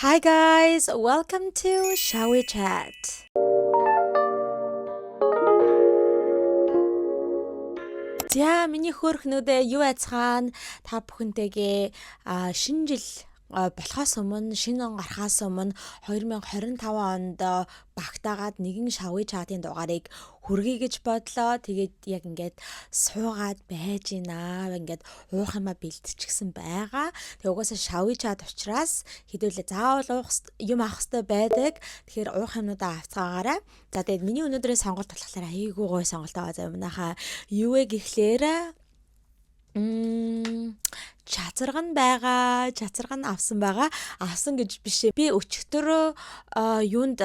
Hi guys, welcome to Shall We Chat. За миний хөөрхнүүдээ юу яцгаана та бүхэнтэйгээ шинэ жил болохоос өмнө шинэ он гарахаас өмнө 2025 онд багтаагаад нэгэн Shall We Chat-ийн дугаарыг хүргэе гэж бодлоо. Тэгээд яг ингээд суугаад байж гинаа. Ингээд уух юмаа бэлтчихсэн байгаа. Тэгээ угаасаа Shall We Chat учраас хэдүүлээ заавал уух юм авах хэрэгтэй байдаг. Тэгэхээр уух юмнуудаа авцгаагаарай. За тэгээд миний өнөөдрийн сонголт болохоор айгүй гоё сонголт байгаа заа манайхаа. Юу вэ гэхлээр чацарган байгаа. Чацарган авсан байгаа. Авсан гэж бишээ. Би өчигдөр юунд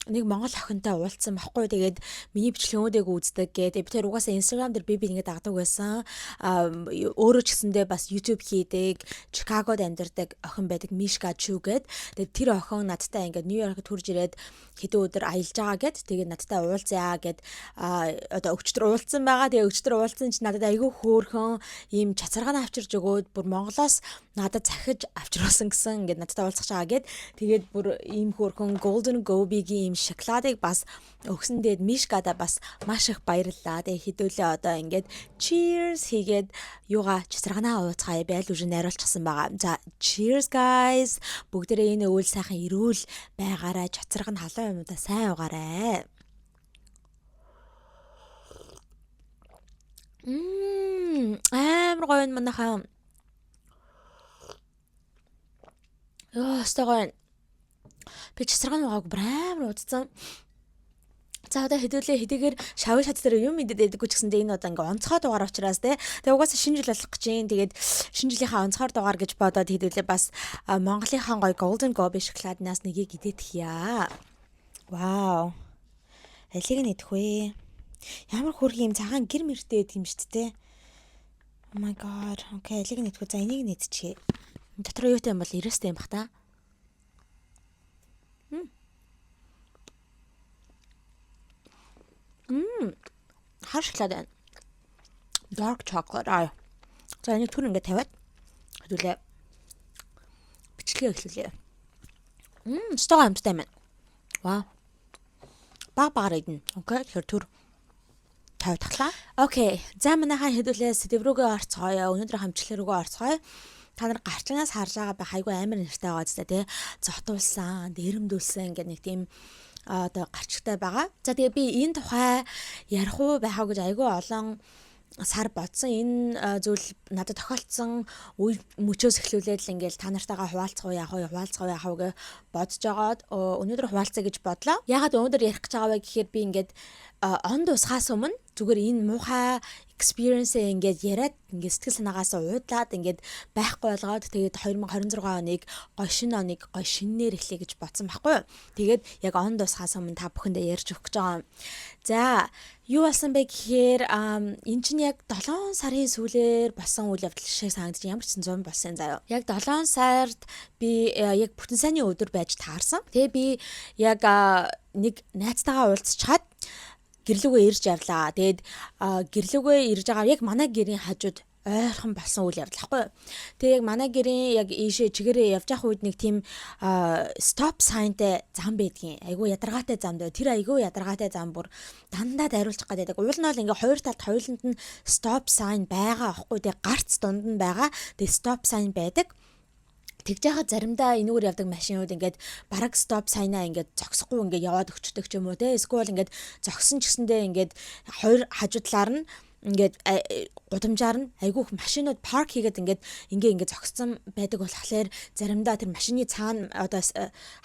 нэг монгол охинтой уулзсан байхгүй. Тэгээд миний бичлэгүүдийг үздэг гэдэг. Би тэр угаасаа Instagram дээр би ингэ дагдаг байсан. Өөрөө ч гэсэндээ бас YouTube хийдэг. Чикагод амьдардаг охин байдаг Мишка Чу гэд. Тэгээд тэр охин надтай ингэ Нью-Йоркт хурж ирээд хэдэн өдөр аялж байгаа гэд. Тэгээд надтай уулзъя гэд одоо өчтөр уулзсан байгаа. Тэгээд өчтөр уулзсан чинь надад айгүй хөөрхөн ийм чацарган авчирж өгөөд бүр Монголоос надад захиж авчруулсан гэсэн ингээд надтай уулзах байгаа гэд. Тэгээд бүр ийм хөөрхөн Golden Gobi-гийн ийм шоколадыг бас өгсөн. Тэгээд Мишкада бас маш их баярлалаа. Тэгээд хэдүүлээ одоо ингээд cheers хийгээд юугаа чацарганаа ууцгаая байл үжи найруулчихсан байгаа. За cheers guys. Бүгдээрээ энэ өвөл сайхан эрүүл байгаарай. Чацарган халуун юмудаа сайн угаарай. Амар гоё манайхаа. Стогон. Би чацарган уугааг амар удсан. За одоо хэдийгээр Shall We Chat дээр юм мэдээд байдаггүй ч гэсэндээ энэ одоо ингээ онцгой дугаар учраас тэгээ угаасаа шинэ жил болох гэж юм. Тэгээд шинэ жилийнхаа онцгой дугаар гэж бодоод хэдүүлээ бас Монголынхаа гоё Golden Gobi шоколаднаас нэгийг идээд хийа. Вау. Алиг нь идэх вэ? Ямар хөргий юм цагаан гэр мэртэй байдаг юм шүү дээ. Oh my god. Окей, алиг нь идэх. За энийг нь идчихье. Дотор юутай юм бол эрээстэй юм бах та. Хар шоколад байна. Dark chocolate. За энийг түр ингээд тавиад хэдүүлээ. Бичлэгээ эхлүүлээ. Стог амттай байна. Вау. Багаар идэн. Окей, тэгэхээр түр тавиад таглаа. Окей. За манайхаа хэдүүлээ сэдв рүүгээ орцгоё. Өнөөдрийн хамчлал рүүгээ орцгоё. Та нар гарчнаас харж байгаа байх айгүй амар нэртэй байгаа зү тэ. Зотуулсан, дээрэмдүүлсэн ингээд нэг тийм одоо гарчтай байгаа. За тэгээ би энэ тухай ярих уу байхаа гэж айгүй олон сар бодсон. Энэ зүйл надад тохиолдсон үе мөчөөс эхлүүлээд л ингээл та нартайгаа хуваалцах уу яах вэ гэж бодож байгаад өнөөдөр хуваалцъя гэж бодлоо. Ягаад өнөөдөр ярих гэж байгаа вэ гэхээр би ингээд он дусгаас өмнө зүгээр энэ муухай experience-ээ ингээд яриад ингээд сэтгэл санаагаас уудлаад ингээд байхгүй болгоод тэгээд 2026 оныг гоё шинэ оныг гоё шинээр эхлэе гэж бодсон байхгүй юу. Тэгээд яг он дусгаас өмнө та бүхэндээ ярьж өгөх гэж байгаа. За юу болсон бэ гэхээр энэ чинь яг 7 сарын сүүлээр болсон үйл явдал шиг санагдаж ямар ч 100 болсон заяа. Яг 7 сард би яг бүтэн сайнны өдөр байж таарсан. Тэгээ би яг нэг найзтайгаа уулзчаад гэрлүүгээ ирж явлаа. Тэгээд гэрлүүгээ ирж байгаа яг манай гэрийн хажууд ойрхон болсон үйл явдал хгүй. Тэгээ яг манай гэрийн яг ийшээ чигээрээ явж явах үед нэг тийм stop signтэй зам байдгийн. Айгу ядаргаатай зам дээ. Тэр айгу ядаргаатай зам бүр дандаа дариулчих гэдэг. Уул нь бол ингээ хоёр талд хоёуланд нь stop sign байгаа аахгүй. Тэгээ гарц дунд нь байгаа. Тэгээ stop sign байдаг. Тэгж яхад заримдаа энүүгээр явдаг машинууд ингээд бараг стоп сайнаа ингээд зогсохгүй ингээд яваад өчтдөг ч юм уу те. Эсвэл ингээд зогсон ч гэсэндээ ингээд хоёр хажуу талаар нь ингээд гудамжаар нь айгүйх машинууд парк хийгээд ингээд зогссон байдаг болохоор заримдаа тэр машины цаана одоо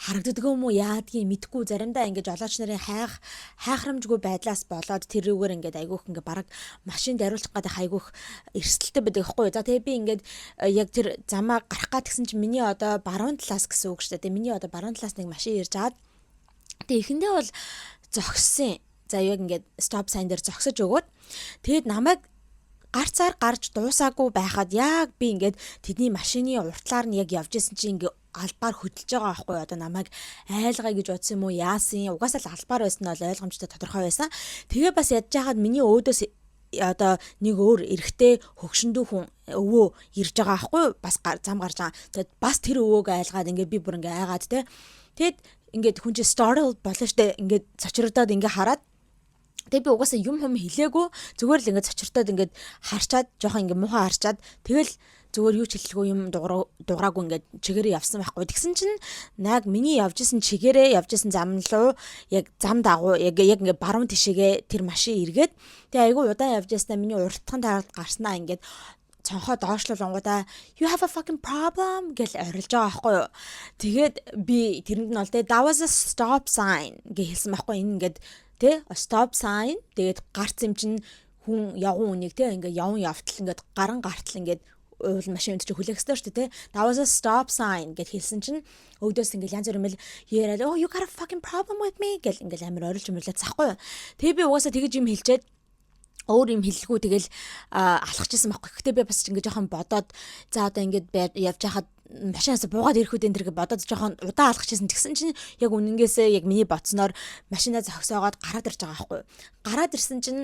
харагддаг юм уу яадгийг мэдгүй заримдаа ингээд жолооч нарын хайхрамжгүй байдлаас болоод тэр рүүгээр ингээд айгүйх ингээд бараг машин дариулах гэдэг айгүйх эрсдэлтэй байдаг байхгүй. За тэгээ би ингээд яг тэр замаа гарах гад гэсэн чинь миний одоо баруун талаас гэсэн үг шүү дээ. Миний одоо баруун талаас нэг машин ирж аваад тэгээ эхэндээ бол зогссон. За яг ингээд stop sign дээр зогсож өгөөд тэгэд намайг гарцаар гарч дуусаагүй байхад яг би ингээд тэдний машины уртлаар нь яг явж исэн чинь ингээд албаар хөдөлж байгаа байхгүй одоо намайг айлгая гэж бодсон юм уу яасан угаасаа л албаар байсан нь бол ойлгомжтой тодорхой байсан. Тэгээ бас ядж хаад миний өөдөөс одоо нэг өөр эрэгтэй хөгшөндөө хүн өвөө ирж байгаа аахгүй бас зам гарч байгаа. Тэгээд бас тэр өвөөг айлгаад ингээд би бүр ингээд айгаад те. Тэгэд ингээд хүн чинь startled болоо штэ ингээд цочрогдоод ингээд хараад тэгээ би угаасаа юм хэлээгүй зүгээр л ингээд цочртоод ингээд харчаад жоохон ингээд муухай харчаад тэгэл зүгээр юу ч хэлэлгүй юм дуураагүй ингээд чигээрээ явсан байхгүй. Тэгсэн чинь яг миний явж исэн чигээрээ явж исэн зам руу яг зам дагуу яг ингээд баруун тишээгээ тэр машин эргээд тэгээ айгүй удаан явж яснаа миний уртхан тааралд гарснаа ингээд цонхоо доошлуулангуудаа you have a fucking problem гэж орилж байгаа байхгүй юу. Тэгээд би тэрэнд нь бол that was a stop sign гэж хэлсэн байхгүй. Энэ ингээд тэ stop sign тэгээд гарц юм чинь хүн явган үнийг тэ ингээд явн явтал ингээд гаран гартал ингээд уул машин чи хүлээх ёстой шүү дээ. That was a stop sign гэж хэлсэн чинь өвдөөс ингээл янз бүрийн яриад oh you got a fucking problem with me гэл ингээл амар орилж мөрлөө цахгүй. Тэгээ би угаасаа тэгэж юм хэлчихэд өөр юм хэллгүй тэгэл алхчихсан байхгүй. Гэхдээ би бас ингээд жоохон бодоод за одоо ингээд явж хахад машинаас буугаад ирэх үдэн тэргээ бодоод жоохон удаан алхчихсан. Тэгсэн чинь яг үнэнгээсээ яг миний бодсноор машинаа зогсоогоод гараад ирж байгаа байхгүй. Гараад ирсэн чинь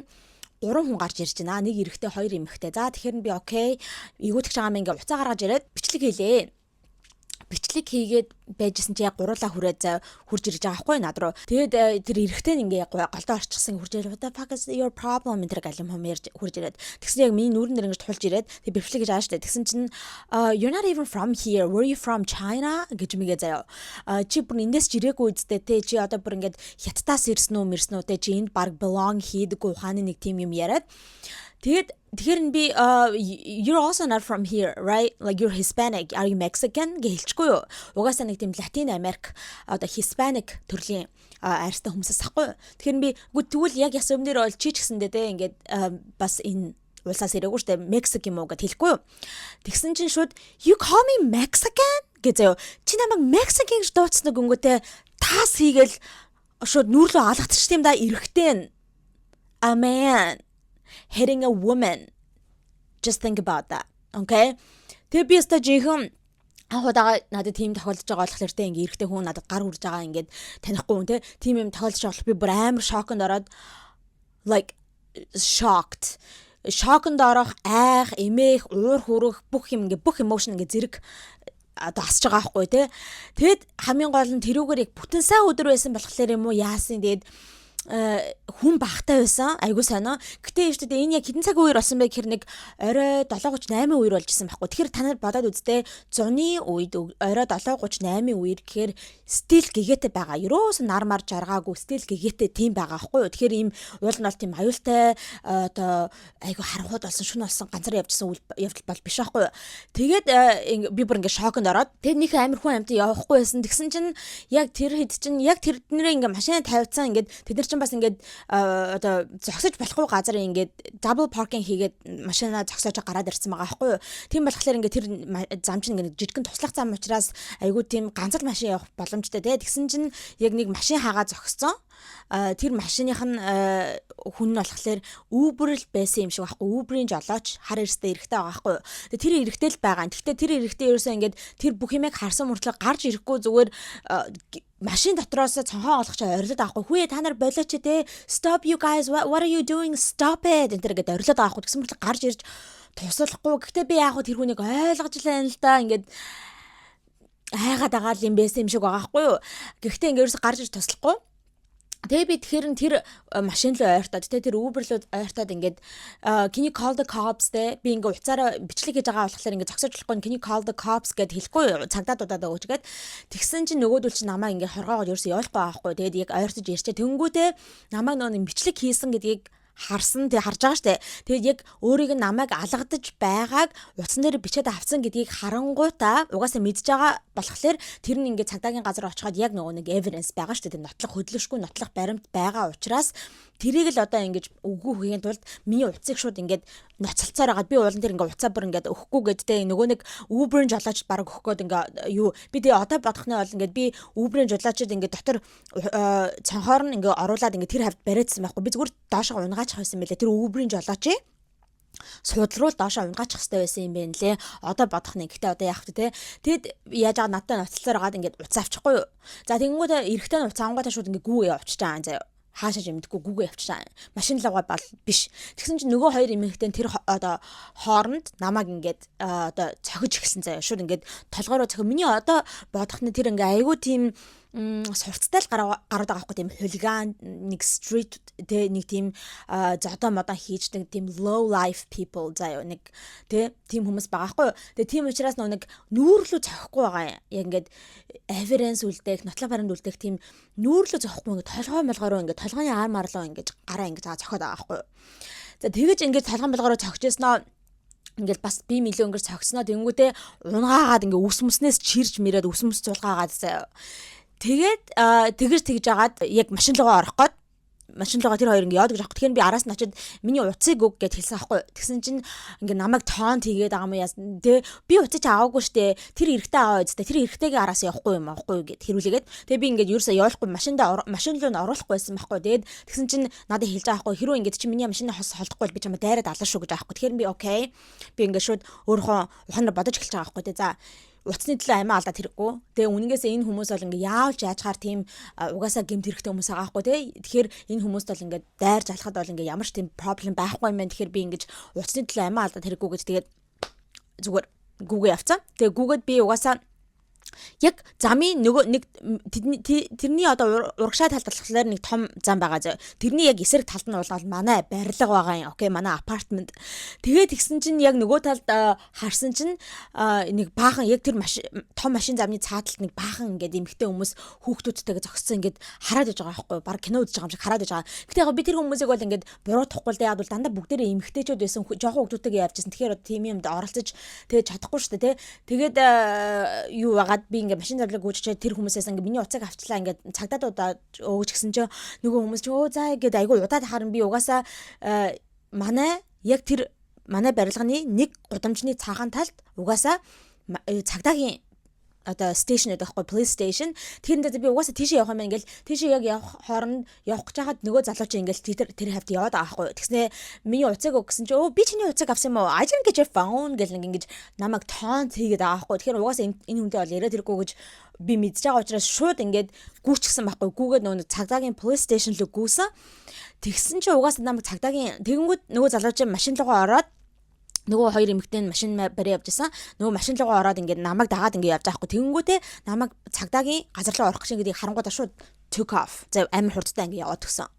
3 хүн гарч ирж байна. Нэг эрэгтэй, 2 эмэгтэй. За тэгэхээр би окей. Игүүтгэж байгаа юм ингээ уцаа гаргаж ирээд бичлэг хийлээ. Бичлэг хийгээд байжсэн чи яг гуруулаа хүрээд хурж ирж байгаа байхгүй над руу. Тэгээд тэр эрэгтэй нь ингээ голдоо орчихсан хурж ирээд what the fuck is your problem энэ гал юм хурж ирээд. Тэгсэн яг миний нүүрэн дээр ингээ тулж ирээд тэг бичлэг хийж байгаа штэ. Тэгсэн чинь you're not even from here. Were you from China гэж мэгээ заяа. Чи бүр эндээс жирээгүй үсттэй те чи одоо бүр ингээ хятадаас ирсэн үү те чи энд баг belong хийдэггүй ухааны нэг тим юм яриад. Тэгэхээр би you're also not from here, right? Like you're Hispanic, are you Mexican гэж хэлчихгүй юу? Угаасаа нэг тийм Латин Америк одоо Hispanic төрлийн арьстай хүмүүсээс ахгүй. Тэгэхээр би тэгвэл яг яс өмнөр бол чи ч гэсэндээ те ингээд бас энэ улсаас ирээгүй штэ Мексик юм уу гэж хэлэхгүй юу? Тэгсэн чинь шууд you call me Mexican гэж заяа. Чи намайг Mexican гэж дууцсан гүнгөтэй таас хийгээл шууд нүүрлөө алгацчих тийм да эрэхтэн. A man hitting a woman. Just think about that. Okay? Тэгээ би өстө жинхэнэ анхудаага надад тийм тохиолдож байгаа болохоор тэ ингээ эрэхтэй хүн надад гар хүрж байгаа ингээд танихгүй хүн тэ тийм юм тохиолдож байгаа би бүр амар шоконд ороод like shocked. Шоконд орох, айх, эмээх, уур хүрэх бүх юм ингээ бүх emotion ингээ зэрэг одоо асж байгаа байхгүй тэ. Тэгэд хамгийн гол нь тэрүүгээр яг бүтэн сайн өдөр байсан болохоор юм уу яасан тэгээд хүн багтай байсан айгуу сонио. Гэтэ шүү дээ энэ яг хэдэн цаг үеэр болсон бэ гэхээр нэг орой 7:38 үеэр болж исэн байхгүй. Тэгэхээр та нар бодоод үзтээ зуны үед орой 7:38 үеэр гэхээр стил гэгээтэй байгаа. Ерөөс нар мар жаргаагүй стил гэгээтэй тийм байгаа байхгүй юу. Тэгэхээр ийм уул нь бол тийм аюултай одоо айгуу харанхуйд болсон шүн болсон ганцаар явжсан явдал бол биш байхгүй юу. Тэгээд би бүр ингээ шоконд ороод тэгээд нэг амар хүн амт явахгүй байсан. Тэгсэн чинь яг тэр хэд чинь яг тэр нэрээ ингээ машинаа тавьцсан ингээд тэд нар чинь бас ингээд одоо зогсож болохгүй газар ингээд double parking хийгээд машинаа зогсоож гараад ирсэн байгаа байхгүй юу. Тийм болохоор ингээд тэр зам чинь ингээд жижигхэн туслах зам учраас айгүй тийм ганцаар машин явах боломжтой те. Тэгсэн чинь яг нэг машин хагаа зогссон. Тэр машиных нь хүн нь болохоор Uber л байсан юм шиг байхгүй. Uber-ийн жолооч хар эрстэй эрэхтэй байгаа байхгүй юу. Тэр эрэхтэй л байгаа. Гэхдээ тэр эрэхтэй ерөөсөө ингээд тэр бүх юмыг харсан мөртлөө гарч ирэхгүй зүгээр машин дотроос цонхоо олгож орилоод авахгүй. Хүүе та нар болооч те. Stop you guys. What are you doing? Stop it. энэ гэдэг орилоод авахгүй. Тэгсэн мөртлөө гарч ирж туслахгүй. Гэхдээ би яг тэр хүнийг ойлгож лээ л да. Ингээд хайгаад байгаа юм байсан юм шиг байгаа байхгүй юу. Гэхдээ ингээд ерөөсө гарч ирж туслахгүй. Тэгээ би тэгэхээр тэр машин руу ойртоод тэр Uber руу ойртоод ингээд can you call the cops те би ингээд уцаараа бичлэг хийж байгаа болохоор ингээд зогсож болохгүй can you call the cops гэд хэлэхгүй цагдаа дуудаад өгч гээд тэгсэн чинь нөгөөдөл чинь намаа ингээд хоргоогоод ерөөсөө явахгүй байхгүй тэгээд яг ойртож ярьчаа тэнгүүтээ намаа нөгөө бичлэг хийсэн гэдгийг харсан тэг харж байгаа штэ. Тэгээд яг өөрийг нь намайг алгадаж байгааг утсан дээр бичээд авсан гэдгийг харангуйтаа угаасаа мэдж байгаа болохоор тэр нь ингээд цагдаагийн газар очиход яг нөгөө нэг evidence байгаа штэ. Тэр нотлох хөдлөшгүй нотлох баримт байгаа учраас тэрийг л одоо ингэж үгүй хөхийн тулд миний утсыг шууд ингээд ноцолцоор байгаа. Би уулан дээр ингээд уцаа бүр ингээд өгөхгүй гэдтэй нөгөө нэг Uber-ын жолооч баг өгөх гээд ингээд юу би тэгээ одоо бодохны бол ингээд би Uber-ын жолоочод ингээд дотор цонхоор нь ингээд оруулаад ингээд тэр хавьд бариадсан байхгүй. Би зүгээр доошоо унгаачих байсан мэлээ. Тэр Uber-ын жолооч суудлруул доошоо унгаачих хэрэгтэй байсан юм байна лээ. Одоо бодох нэг. Гэтэ одоо яах вэ те. Тэгэд яаж байгаа надтай ноцолцоор гаад ингээд уцаа авчихгүй юу. За тэгэнгүүт эрэхтэй уцаа ангуудаа шууд ингээд гүү явчихж байгаа заяа. хаашаа юмдггүй гүгээ явчихсан. Машин лугаа бол биш. Тэгсэн чинь нөгөө хоёр эмэгтэй тэр одоо хооронд намайг ингээд одоо цохиж эхэлсэн заяа. Шууд ингээд толгоороо цохив. Миний одоо бодох нь тэр ингээ айгүй тийм сурцтай л гараад байгаа байхгүй тийм хулиган нэг street тэ нэг тийм зодоо модоо хийж нэг тийм low life people заяа нэг тийм хүмүүс байгаа байхгүй. Тэгээ тийм учраас нэг нүүрлүү зохихгүй байгаа. Яг ингээд evidence үлдээх, нотлох баримт үлдээх тийм нүүрлүү зохихгүй ингээд толгой молгороо ингээд толгойн ар марлоо ингээд гараа ингээд зохиод байгаа байхгүй. За тэгэж ингээд толгойн молгороо зохижсноо ингээл бас би мэлөө ингээд цогсноо тэнгүүтээ унгаагаад ингээ үс мөснөөс чирж мэрээд үс мөс цулгаагаад заяа. Тэгээд тэгж жагаад яг машин руугаа орох гээд машин руугаа тэр хоёр ингээ яваад гэж аахгүй. Тэгэхээр би араас нь очиод миний уцыг өг гэд хэлсэн аахгүй. Тэгсэн чинь ингээ намайг тоон хийгээд байгаа юм яасан. Тэ би уцаж аваагүй штэ. Тэр эрэхтэй аваа үстэ. Тэр эрэхтэйгээ араас явахгүй юм аахгүй гэд хэрүүлээгээд. Тэгээ би ингээ ерөөсөө явуулахгүй машин руу оруулахгүй байсан байхгүй. Тэгээд тэгсэн чинь надад хэлж байгаа аахгүй. Хэрвээ ингээ чи миний машины хос холдохгүй бол би чамаа дайраад ална шүү гэж аахгүй. Тэгэхээр би окей. Би ингээ шууд өөрийнхөө ухаанаар бодож эхэлж байгаа аахгүй. Тэ за утасны төлөө амиа алдаад хэрэггүй. Тэгээ үнэнээс энэ хүмүүс бол ингээ яавч яачгаар тийм угаасаа гэмт хэрэгтэй хүмүүс байгаа байхгүй тий. Тэгэхээр энэ хүмүүст бол ингээ дайрж алхахад бол ингээ ямар ч тийм проблем байхгүй юм байна. Тэгэхээр би ингээ утасны төлөө амиа алдаад хэрэггүй гэж тэгээд зүгээр гүүгээ явцсан. Тэгээ гүүгээд би угаасаа яг замын нөгөө нэг тэрний одоо урагшаа талд болохоор нэг том зам байгаа зөө. Тэрний яг эсрэг талд нь бол манай барилга байгаа юм. Окей, манай апартмент. Тэгээд тэгсэн чинь яг нөгөө талд харсан чинь нэг баахан яг тэр том машин замны цааталд нэг баахан ингээд эмхтэй хүмүүс хүүхдүүдтэйгээ зогссон ингээд хараад иж байгаа байхгүй. Бараг кино үзэж байгаа юм шиг хараад иж байгаа. Гэтэ яг би тэр хүмүүсийг бол ингээд буруутахгүй л яг бол дандаа бүгдээрээ эмхтэйчүүд байсан. Жоохон хүүхдүүдтэйгээ явжсэн. Тэгэхээр тийм юмд оролцож тэгээд чадахгүй шүү дээ, тэ. Тэгээд юу байгаа би ингээ машин зарлаг гүйчээд тэр хүмүүсээс ингээ миний уцаг авчлаа ингээ цагдаад удаа өгч гисэн чинь нөгөө хүмүүс чинь өө заа гэдэг айгүй удаад харан би угаасаа манай яг тэр манай барилганы нэг гудамжны цаахан талд угаасаа цагдаагийн одоо station гэдэг байхгүй police station тэрэндээ би угаасаа тийшээ явах юм ингээл тийшээ яг явах хооронд явах гэж хаад нөгөө залууч ингээл тэр хавьд яваад байгаа байхгүй тэгснэ миний уцаг өгсөн чи өө би чиний уцаг авсан юм уу I didn't get your phone гэл нэг ингэж намайг тоон хийгээд байгаа байхгүй тэгэхээр угаасаа энэ хүнтэй бол яриад хэрэггүй гэж би мэдж байгаа учраас шууд ингээд гүйчихсэн байхгүй гүүгээд нөгөө цагдаагийн police station руу гүйсэн тэгсэн чи угаасаа намайг цагдаагийн тэгэнгүүт нөгөө залууч машин руугаа ороод нөгөө хоёр эмэгтэй машин барь явж байсан. Нөгөө машин руугаа ороод ингээд намайг дагаад ингээд явж байгаа хгүй. Тэгэнгүүтээ намайг цагдаагийн газар руу орох гэж ингээд харангуудаа шууд took off. За амар хурдтай ингээд яваад гисэн.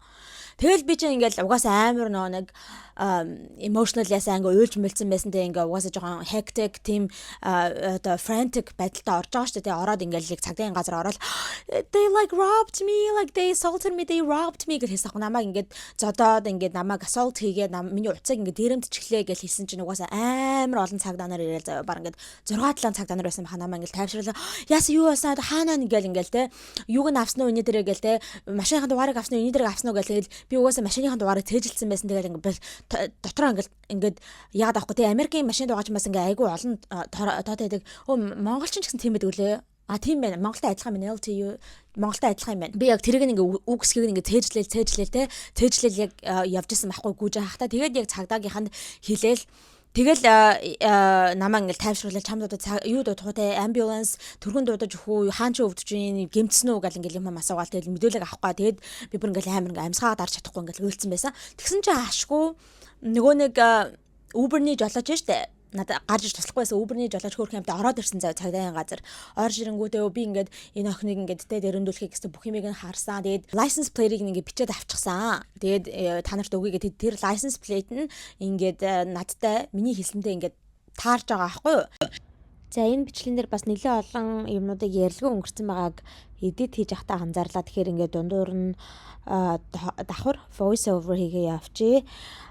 Тэгэл би чинь ингээд угаасаа амар нэг emotional ясаа ингээ уйлж мэлсэн байсантай ингээ угаасаа жоохон hectic тийм одоо frantic байдалтай орж байгаа шүү дээ. Ороод ингээ цагдаагийн газар ороод they like robbed me like they assaulted me they robbed me гэж хэлсэн. Намайг ингээ зодоод ингээ намайг assault хийгээд миний уцыг ингээ дээрэмтчихлээ гэж хэлсэн чинь угаасаа амар олон цагдаа нар ирээл заяа баг ингээ 6-7 цагдаа нар байсан баха намайг ингээ тайвшруулаа. Яасан юу басаа хаанаа ингээл те юуг нь авсан уу энэ дээрээ гээл те машиныхаа дугаарыг авсан уу энэ дээрээ авсан уу гээл би угаасаа машиныхаа дугаарыг цээжилсэн байсан. Тэгэл ингээ дотроо ингээд яагаад авахгүй те Америкийн машин дугаарч бас ингээ айгүй олон тоотой байдаг. Монголчин ч гэсэн тийм байдаг үлээ. Тийм байна. Монголтай адилхан байна. LTU Монголтай адилхан юм байна. Би яг тэрийг ингээ үг хэсгийг ингээ цээжлээл те цээжлээл яг явж исэн байхгүй гүйж хахта. Тэгээд яг цагдаагийнханд хэлээл тэгэл намаа ингээл тайвшруулаад чамд одоо юу дуудахуйтай ambulance түргэн дуудаж өгөх үү хаан ч өвдөж ийн гэмтсэн үү гэл ингээл юм асуугаал тэгэл мэдүүлэг авахгүй тэгээд би бүр ингээл амар ингээ амьсгаа дарж чадахгүй ингээл үйлцсэн байсан. Тэгсэн чинь ашгүй нөгөө нэг Uber-ний жолооч штэ надад гарч иж туслахгүйсэн Uber-ний жолооч хөөрхөн амт ороод ирсэн цагдаагийн газар орж ирэнгүүтээ би ингээд энэ охиныг ингээд тэ дөрөндүүлэхийг гэсэн бүх юмыг нь харсан. Тэгээд license plate-ийг ингээд бичээд авчихсан. Тэгээд та нарт өгье гэдэг тэр license plate нь ингээд надтай миний хэлсэндээ ингээд таарж байгаа аахгүй юу. За энэ бичлэгэн дээр бас нэлээд олон юмнуудыг ярилгүй өнгөрцөн байгааг edit хийж ахтаа анзаарлаа. Тэгэхээр ингээд дундуур нь давхар voice over хийгээ явчих.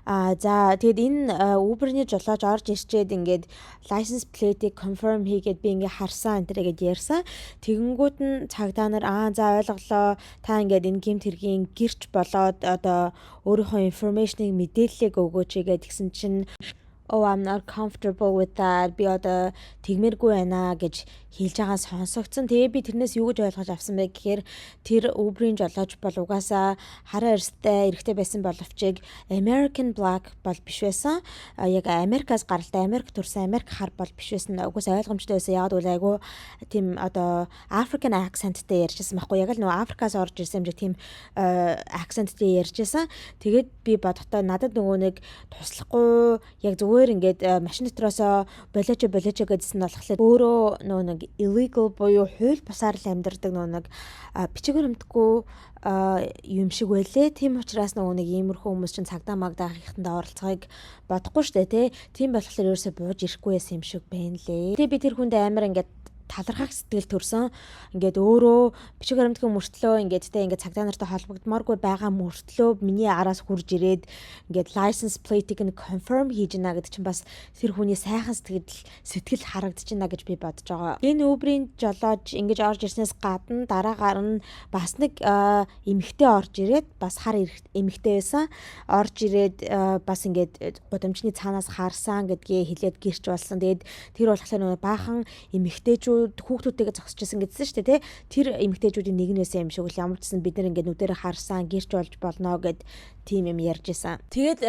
За тэгэд энэ Uber-ний жолооч орж ирчээд ингээд license plate-ийг confirm хийгээд би ингээд харсан энэ төргээд ярьсан. Тэгэнгүүт нь цагдаа нар за ойлголоо. Та ингээд энэ гэмт хэргийн гэрч болоод одоо өөрийнхөө information-ыг мэдээллийг өгөөч гэдэг гэсэн чинь oh I'm not comfortable with that. Би одоо тэгмээргүй байна гэж хэлж байгаа сонсогдсон. Тэгээ би тэрнээс юу гэж ойлгож авсан бэ гэхээр тэр Uber-ийн жолооч бол угаасаа хараа эрэгтэй байсан боловч American Black бол биш байсан. Яг Америкаас гаралтай Америк төрсэн Америк хар бол биш байсан. Угаасаа ойлгомжтой байсан. Яг үл айгу тийм одоо African accentтэй ярьжсэн байхгүй. Яг л нөгөө Африкаас орж ирсэн юм шиг тийм accentтэй ярьжсэн. Тэгээд би бодохдоо надад нөгөө нэг туслахгүй яг зүгээр ингээд машин дотроосоо болооч гэдсэн нь болохоор өөрөө нөгөө нэг illegal буюу хууль бусаар л амьдардаг нөгөө нэг бичгээр өмдөхгүй юм шиг байлээ. Тийм учраас нөгөө нэг иймэрхүү хүмүүс чинь цагдаа магдаа хийхтэнд оролцохыг бодохгүй штэ тий. Тийм болохоор ерөөсөө бууж ирэхгүй байсан юм шиг байна лээ. Тэгээ би тэр хүнд амар ингээд талархах сэтгэл төрсөн. Ингээд өөрөө бичиг баримтгийн мөртлөө ингээд цагдаа нартай холбогдмооргүй байгаа мөртлөө миний араас хурж ирээд ингээд license plate-ийг нь confirm хийж гинэ гэдэг чинь бас тэр хүний сайхан сэтгэл харагдчихна гэж би бодож байгаа. Энэ Uber-ийн жолооч ингэж орж ирснээс гадна дараагаар нь бас нэг эмэгтэй орж ирээд бас хар эмэгтэй байсан. Орж ирээд бас ингээд гудамжны цаанаас харсан гэдгээ хэлээд гэрч болсон. Тэгээд тэр болохоор нөгөө баахан эмэгтэйчүүд хүүхдүүдтэйгээ зогсож байсан гэдсэн шүү дээ, тий. Тэр эмэгтэйчүүдийн нэг нь байсан юм шиг л ямар ч гэсэн бид нар ингээд нүдэрэ харсан, гэрч болж болно гэд тийм юм ярьж исэн. Тэгээд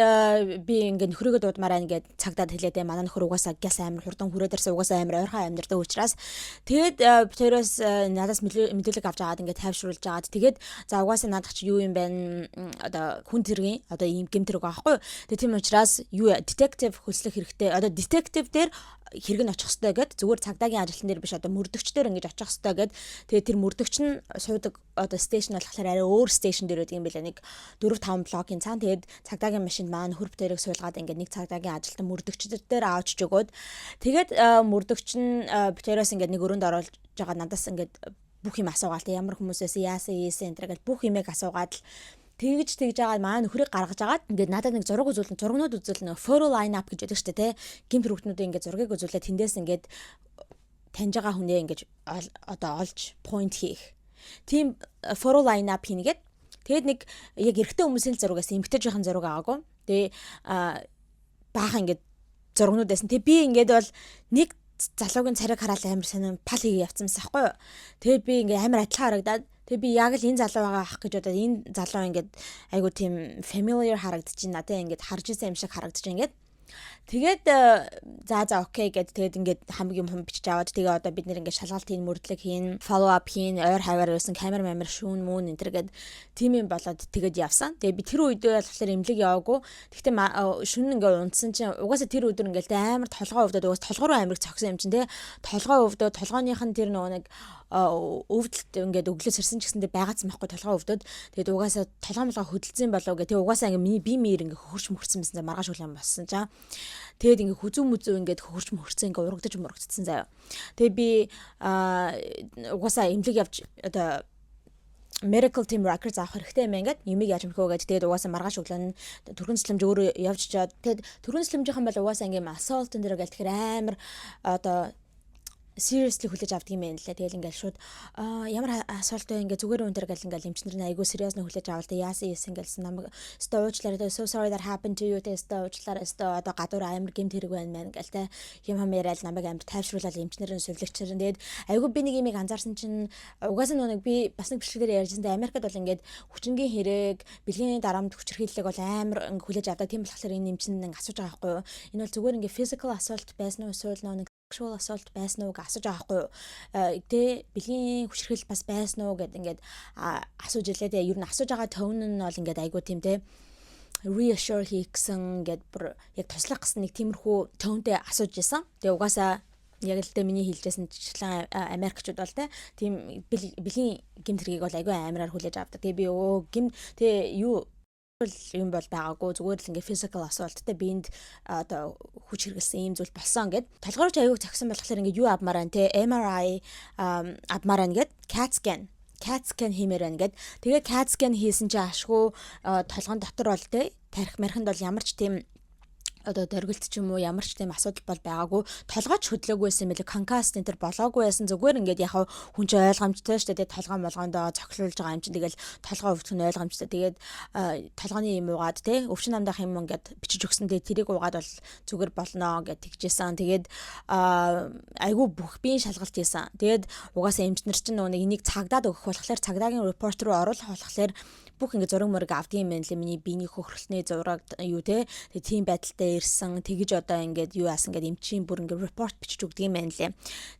би ингээд нөхрийгөө дуудмаараа ингээд цагдаад хэлээд манай нөхөр угаасаа гяс амар хурдан хүрээд ирсэн, угаасаа амар ойрхон амьдардаг учраас тэгээд тэрээс надаас мэдээлэл авч аваад ингээд тайвшруулж аваад тэгээд за угаасаа наадах чи юу юм бэ? Одоо хүн тэргийн одоо ийм гэмтэрэг байхгүй. Тэгээд тийм учраас юу детектив хөслөх хэрэгтэй. Одоо детектив дээр хэрэг нь очих хэвээр гэд зүгээр цагдаагийн ажилтан дээр биш одоо мөрдөгчдөр ингэж очих хэвээр гэд тэгээд тэр мөрдөгч нь суудаг одоо стейшн болохоор арай өөр стейшн дээр байдаг юм билээ, нэг 4-5 блокийн цаана. Тэгээд цагдаагийн машинд маань хөрб дээрийг суулгаад ингээд нэг цагдаагийн ажилтан мөрдөгчдөр дээр аавч өгөөд тэгээд мөрдөгч нь битээрээс ингээд нэг өрөөнд оруулж байгаа надаас ингээд бүх юм асуугаал ямар хүмүүсээс яасан энэ гэж бүх юмыг асуугаад л тэгж байгаа маань нөхрийг гаргаж агаад ингээд надад нэг зургнууд үзүүлнэ photo line up гэж байдаг шүү дээ, тий. Гэмт хүүхднүүдийн ингээд зургийг үзүүлээ тэндээс ингээд таньж байгаа хүнээ ингээд одоо олж point хийх. Тийм photo line up хийнгээд тэгээд нэг яг эрэгтэй хүмүүсийн зургаас эмэгтэйчийн зураг аваагүй. Тэгээ баахан ингээд зургнууд байсан. Тэгээ би ингээд бол нэг залуугийн царайг хараад амар сонирн пал хийгээ явцсансан байхгүй юу. Тэгээ би ингээд амар адилхан харагдаад тэгээ би яг л энэ залуу байгаа ах гэж бодоод энэ залуу ингээд айгу тийм familiar харагдчихна. Надад ингээд харж исэн юм шиг харагдчих ингээд. Тэгээд за окей гэд тэгээд ингээд хамгийн юм бичиж аваад тэгээ одоо бид нэр ингээд шалгалтын мөрдлөг хийн, follow up хийн, ойр хаваар байсан камер шүүн мөн энэ төр гэд тийм юм болоод тэгээд явсан. Тэгээ би тэр үедээ болохоор эмнэлэг яваагүй. Гэхдээ шүн ингээд унтсан чинь угаасаа тэр өдөр ингээд амар толгой өвдөд угаас толгой руу амирх цогсон юм чинь тий. Толгой өвдөд толгойнх нь тэр нөгөө нэг өвдөлт ингээд өглөөс ирсэн ч гэсэндээ байгаацсан байхгүй толгой өвдөд. Тэгээд угаасаа толгой хөдөлсөн болов гэ. Тэгээ угаасаа ингээд миний бие мээр ингээд хөрч мөрцсөн байсан. Маргааш үлэм болсон чаа. Тэгээд ингээ хүзүү ингээд хөрч мөрцсөн ингээ урагдчихсан заяа. Тэгээд би угаасаа эмнэлэг явж одоо medical team records авах хэрэгтэй юм ингээд юмыг яаж мөхөө гэж тэгээд угаасаа маргааш өглөө түргэн цэслэмж өөрөө явж чаад тэгээд түргэн цэслэмжийнхэн бол угаасаа ингээ assault энэ дэр гэл тэгэхээр амар одоо seriously хүлээж авдаг юм байна лээ. Тэгэл ингээл шууд ямар асуулт вэ ингээ зүгээр өндөр гэл ингээл эмчнэр нь айгүй сериус нь хүлээж авал тэ яасан ингээл намайг стойчлаар so sorry that happened to you тэ стойчлаар одоо гадуур амар гэмт хэрэг байна мэн гэл тэ юм яриад намайг амар тайвшруулаад эмчнэр нь сувлагчрын тэгээд айгүй би нэг юмыг анзаарсан чинь угаасаа нэг би бас нэг бичлэгээр ярьжсантай Америкт бол ингээд хүчингийн хэрэг бэлгийн дарамт хүчирхийллэг бол амар ингээ хүлээж авдаг. Тийм болохоор энэ эмчнэр нь асууж байгаа байхгүй юу. Энэ бол зүгээр ингээ physical assault байсан уу эсвэл нэг sexual assault байсан уу гэж асууж байгаа байхгүй юу. Тэ бэлгийн хүчирхийлэл бас байсан уу гэд ингээд асууж илээ. Тэ ер нь асууж байгаа тон нь бол ингээд айгуу тийм тэ reassure хийгсэн гэд бүр яг туслах гэсэн нэг тиймэрхүү тонтой асууж исэн. Тэгээ угаасаа яг л тэ миний хэлжсэн жичлэн Америкчууд бол тийм бэлгийн гэмт хэргийг бол айгүй амараар хүлээж авдаг. Тэгээ би тэгээ юу юм бол байгаагүй зүгээр л ингээ physical assaultтэй биэнд одоо хүч хэрэглэсэн юм зүйл болсон гэд толгойч аягүй загсан болохоор ингээ юу авмаар байна те MRI авмаар байна гэд CAT scan хиймээр байна гэд тэгээ CAT scan хийсэн чинь ашгүй толгойн дотор бол те тарих мархинд бол ямар ч тийм одоо дөргөлт ч юм уу ямар ч тийм асуудал бол байгаагүй. Толгойч хөдлөөгүй байсан мэлээ. Конкаст энэ төр болоогүй байсан. Зүгээр ингээд яг хүн чинь ойлгомжтой шүү дээ. Толгой молгоондоо цохилуулж байгаа юм чинь тэгэл толгой өвдөх нь ойлгомжтой. Тэгээд толгойн юм уугаад те өвчин намдах юм ингээд бичиж өгсөн. Тэгээд тэрийг уугаад бол зүгээр болно гэд тэгжсэн. Тэгээд айгүй бүх биеийн шалгалт хийсэн. Тэгээд угаасаа эмчнэр чинь нөгөө энийг цагдаад өгөх болохоор цагдаагийн репорт руу оруулах болохоор бүх ингэ зураг мөрөг авдгийн юм лээ. Миний биений хөхрөлтний зураг юу те. Тэгээ тийм байдалтай ирсэн. Тэгэж одоо ингээд юу яасан ингээд эмчийн бүр ингээд репорт бичиж өгдөг юм байна лээ.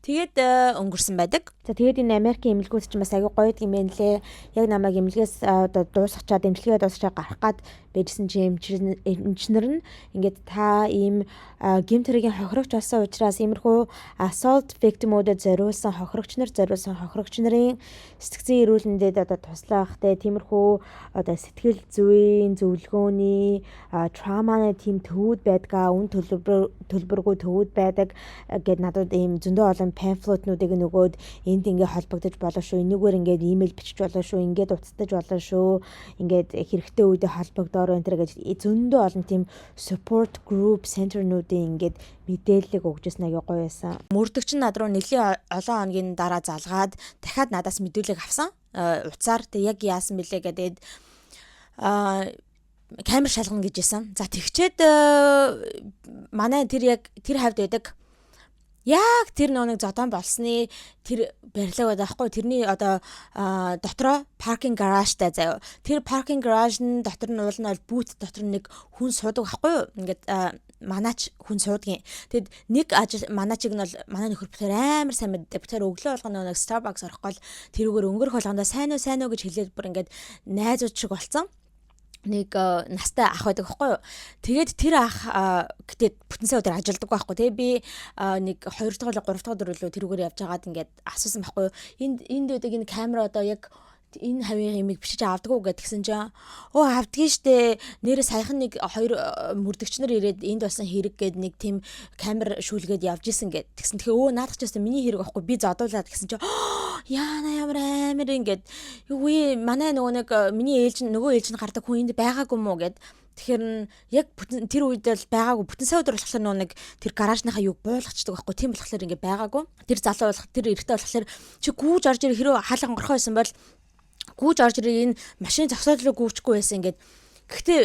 Тэгээд өнгөрсөн байдаг. За тэгээд энэ Америкийн эмнэлгүүд ч бас аягүй гоё юм байна лээ. Яг намайг эмнэлгээс одоо дуусгачаад эмчилгээ дуусгачаад гарах гад байжсэн чи эмчнэр нь ингээд та ийм гэмт хэргийн хохирогч болсон учраас иймэрхүү assault victim-уудад зориулсан хохирогч нарын сэтгцэн эрүүлэндэд одоо туслах те тиймэрхүү одоо сэтгэл зүйн зөвлөгөөний трауманы тийм төвүүд байдгаа үн төлбөргүй төвүүд байдаг гэд надад ийм зөндөө олон памфлетнуудыг нөгөөд энд ингээ холбогдож болно шүү. Энийгээр ингээд имэйл бичиж болно шүү. Ингээд уцтаж болно шүү. Ингээд хэрэгтэй үедээ холбогдоор энэ гэж зөндөө олон тийм support group center-нуудын ингээд мэдээлэл өгчсэн аягүй гоё байсан. Мөрдөгч над руу нэлийн олон хоногийн дараа залгаад дахиад надаас мэдүүлэг авсан. Уцаар тэг яг яасан бэлээ гэдэг камер шалгана гэж байсан. За тэгчээд манай тэр яг тэр хавьд байдаг. Яг тэр нэг зодон болсны тэр барилга байдаг байхгүй. Тэрний одоо дотроо паркинг гаражтай заяа. Тэр паркинг гараж нь дотор нь уул нь бол бүүт дотор нэг хүн суудаг байхгүй юу? Ингээд манаач хүн суудгийн. Тэгэд нэг ажил манаачиг нь бол манай нөхөр битэр амар сайн мэддэг. Битэр өглөө болгоно нэг Starbucks орох гол тэрүүгээр өнгөрөх болгондоо сайн уу гэж хэлээд бүр ингээд найзууд шиг болцсон. Нэг настай ах байдаг байхгүй юу. Тэгээд тэр ах гэтээ бүтэн сая өдөр ажилдаг байхгүй тий. Би нэг 2 дахь 3 дахь өдөр лөө тэрүүгээр явж байгаад ингээд асуусан байхгүй юу. Энд байдаг энэ камера одоо яг энэ хавийн имийг бичиж авдаггүй гэдгсэн чинь авдгийн штэ нэрээ саяхан нэг 2 мөрдөгч нар ирээд энд болсон хэрэг гээд нэг тийм камер шүүлгээд явж исэн гэд тэгсэн. Тэгэхээр наадах ч гэсэн миний хэрэг аахгүй би зодуулаад гэсэн чинь яана ямар амир ингээд үгүй манай нөгөө ээлж нь гардаг хүн энд байгаагүй мó гэд. Тэгэхээр яг тэр үед л байгаагүй бүтэн сая өдөр болохоор нэг тэр гаражныхаа юг буулгачдаг байхгүй тийм болохоор ингээд байгаагүй. Тэр залуу болох тэр эрэгтэй болохоор чи гүүж орж ирэх хэрэг хаалган горхоо байсан бол гүүж орж ирээ энэ машин зогсоол руу гүүчихгүй байсан ингээд. Гэхдээ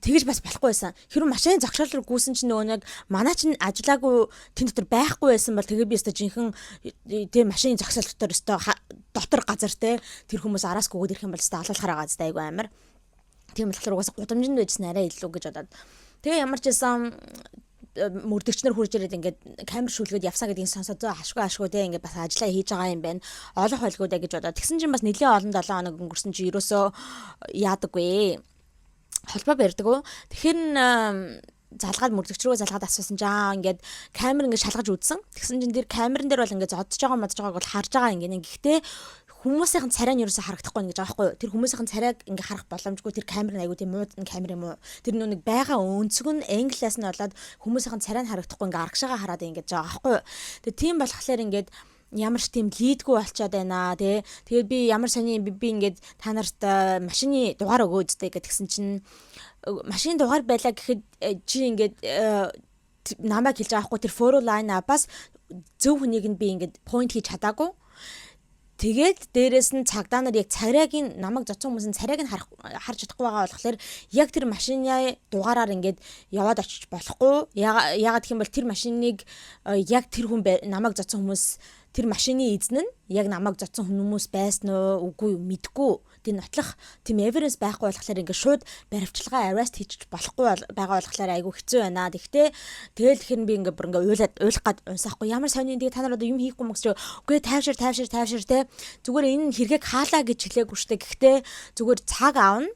тэгэж бас болохгүй байсан. Хэрэв машин зогсоол руу гүйсэн чинь нөгөө нэг манай чинь ажиллаагүй тэн дотор байхгүй байсан бол тэгээ би өстө жинхэнэ тийм машин зогсоол дотор газар те тэр хүмүүс араас гүгөөд ирэх юм бол өстө алуулахаараа газтай айгу амир. Тийм болохоор угаасаа гудамжинд байжсан арай илүү гэж бодоод. Тэгээ ямар ч байсан мөрдөгч нар хурж ирээд ингээд камер шүүлгээд явсан гэдгийг сонсоод ашгүй те ингээд бас ажиллаа хийж байгаа юм байна. Олох байлгуудаа гэж бодоод. Тэгсэн чинь бас нэлээд олон 7 хоног өнгөрсөн чи ерөөсөө яадаггүй. Холбоо барьдаггүй. Тэгэхээр залгаад мөрдөгч рүү залгаад асуусан жаа ингээд камер ингээд шалгаж үзсэн. Тэгсэн чинь тэр камерын дээр бол ингээд зодж байгааг бол харж байгаа ингээд. Гэхдээ хүмүүсийн царай нь ерөөсө харагдахгүй гэж байгаа байхгүй юу. Тэр хүмүүсийн царайг ингээ харах боломжгүй тэр камер нь аягүй тийм муудын камер юм уу. Тэр нүг байгаа өнцөг нь англиас нь болоод хүмүүсийн царай нь харагдахгүй ингээ аргашаага хараад ингээ байгаа байхгүй юу. Тэгээ тийм болохоор ингээд ямар ч тийм лидгүй болчоод байна тий. Тэгээд би ямар сони би ингээд та нарт машины дугаар өгөөдтэй гэдгсэн чинь машины дугаар байлаа гэхэд чи ингээд намайг хэлж байгаа байхгүй тэр форо лайн апас зөв хүнийг нь би ингээд point хийж чадаагүй. Тэгээд дээрэс нь цагдаа нар яг царайгийн намайг зодсон хүмүүсийн царайг нь харж чадахгүй байгаа болохоор яг тэр машины дугаараар ингээд яваад очиж болохгүй. Яагаад гэх юм бол тэр машиныг яг тэр хүн намайг зодсон хүмүүс тэр машины эзэн нь яг намайг зодсон хүмүүс байсан уу үгүй мэдгүй. Тэр нотлох тийм evidence байхгүй болохоор ингээд шууд баримтчилгаа arrest хийчих болохгүй байгаа болохоор айгүй хэцүү байна. Тэгэл би ингээд бүр ингээд уйлах гад унсахгүй. Ямар сони тэгээ та нар одоо юм хийхгүй мөкс үгүй тайвшир те. Зүгээр энэ хэрэгэг хаалаа гэж хэлээгүй штэ. Гэхдээ зүгээр цаг аавна.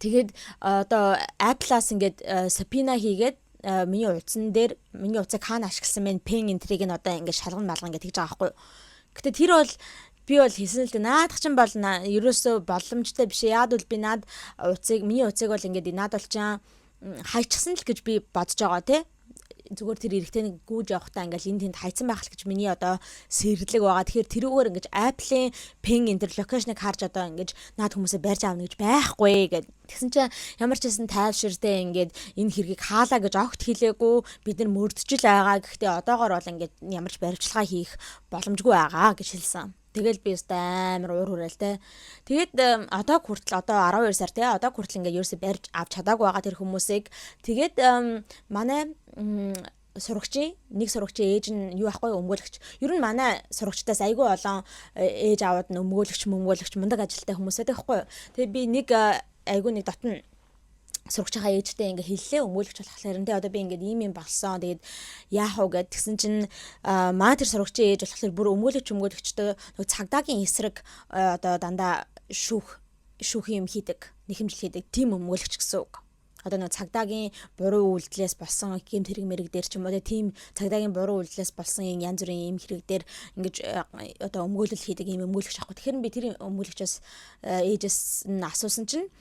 Тэгээд одоо Apple-аас ингээд subpoena хийгээд миний утсан дээр миний утсыг хаана ашигласан мэн пен энтрийг нь одоо ингээд шалган малган гэж тэгж байгаа байхгүй. Гэтэ тэр бол би бол хийсэн л дээ наадах чинь бол ерөөсөө боломжтой биш. Яад бол би миний утсыг бол ингээд наад бол чам хайчихсан л гэж би бодож байгаа тий. зүгээр тэр эрэгтэйг гүйж явахдаа ингээл энэ тэнд хайцсан байх л гэж миний одоо сэрлэг байгаа. Тэгэхээр тэрүүгээр ингэж Apple-ийн ping энэ төр локейшнийг харж одоо ингэж наад хүмүүсээ барьж аавна гэж байхгүй гэд. Тэгсэн чинь ямар ч хэсэн тайвширтэй ингээд энэ хэргийг хаалаа гэж огт хэлээгүй. Бид нар мөрдөж л байгаа. Гэхдээ одоогоор бол ингээд ямар ч баримтчилгаа хийх боломжгүй байгаа гэж хэлсэн. Тэгэл би өстой амар уур хураал те. Тэгээд одоо хүртэл одоо 12 сар те. Одоо хүртэл ингээд ерөөсөй барьж авч чадаагүй байгаа тэр хүмүүсийг. Тэгээд манай нэг сурагчийн ээж нь юу ахгүй өмгөөлөгч. Ер нь манай сурагчдаас айгүй олон ээж аауд нь өмгөөлөгч мундаг ажилтай хүмүүс байдаг хгүй. Тэгээд би нэг дотн сурагчийнхаа ээжтэй ингээ хэллээ өмгөөлөгч болохоор энэ одоо би ингээд ийм болсон. Тэгээд яах вэ гэд тэгсэн чинь маа тэр сурагчийн ээж болохоор бүр өмгөөлөгчтэй нөгөө цагдаагийн эсрэг одоо дандаа шүүх юм хийдэг, нэхэмжил хийдэг тийм өмгөөлөгч гэсэн үг. Одоо нөгөө цагдаагийн буруу үйлдэлээс болсон гэмт хэрэг мэрэг дээр ч юм уу тийм цагдаагийн буруу үйлдэлээс болсон янз бүрийн юм хэрэг дээр ингэж одоо өмгөөлөл хийдэг юм өмгөөлөгч аахгүй. Тэгэхээр би тэр өмгөөлөгчөөс ээжээс нь асуусан чинь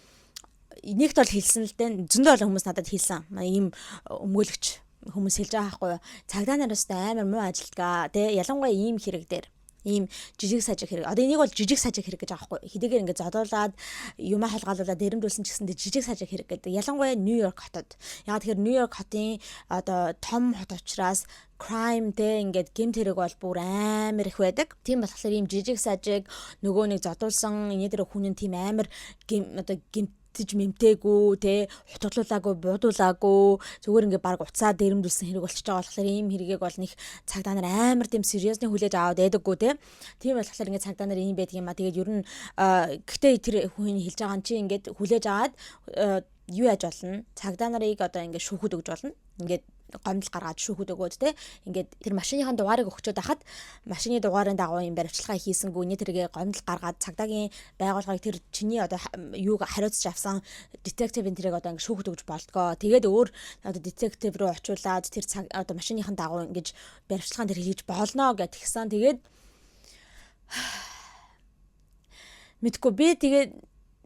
нэгт бол хэлсэн л дээ. Зөндөө олон хүмүүс надад хэлсэн. Ийм өмгөөлөгч хүмүүс хэлж байгаа байхгүй юу? Цагдаа нараас амар муу ажилтгаа тий. Ялангуяа ийм хэрэг дээр ийм жижиг сажиг хэрэг. Одоо энийг бол жижиг сажиг хэрэг гэж аахгүй. Хэдийгээр ингээд зодуулаад юмаа халгаалуулаад дэрэмдүүлсэн ч гэсэндээ жижиг сажиг хэрэг гэдэг. Ялангуяа Нью-Йорк хотод. Ягаад тэгэхээр Нью-Йорк хотын одоо том хот учраас crime те ингээд гэмт хэрэг бол бүр амар их байдаг. Тийм болохоор ийм жижиг сажиг нөгөө нэг зодуулсан энэ дээр хүн нь тийм амар одоо гэмтэж мэмтэйгүү те хутгалуулаагүй буудуулаагүй зүгээр ингээд баг уцаа дэрэмдүүлсэн хэрэг болчихж байгаа болохоор ийм хэрэгийг бол нэг цагдаа нар амар тийм сериусны хүлээж аваад байдаггүй те. Тийм болохоор ингээд цагдаа нар ийм байдаг юм а. Тэгээд ер нь гэхдээ тэр хүн хэлж байгаа нь чи ингээд хүлээж аваад юу яаж болно? Цагдаа нарыг одоо ингээд шүүхэд өгж болно. Ингээд гомдол гаргаад шүүхэд өгөөд те ингээд тэр машиныхаа дугаарыг өгчөөд ахад машины дугаарын дагуу юм баримтчилгаа хийсэнгүү нэ тэргээ гомдол гаргаад цагдаагийн байгууллагыг тэр чиний одоо юуг хариуцж авсан детектив энэ тэрийг одоо ингээд шүүхэд өгж болтгоо. Тэгээд өөр одоо детектив рүү очиулаад тэр одоо машиныхаа дагуу ингэж баримтчилгаан тэр хийж болно гэд тэгсэн. Тэгээд мэдгүй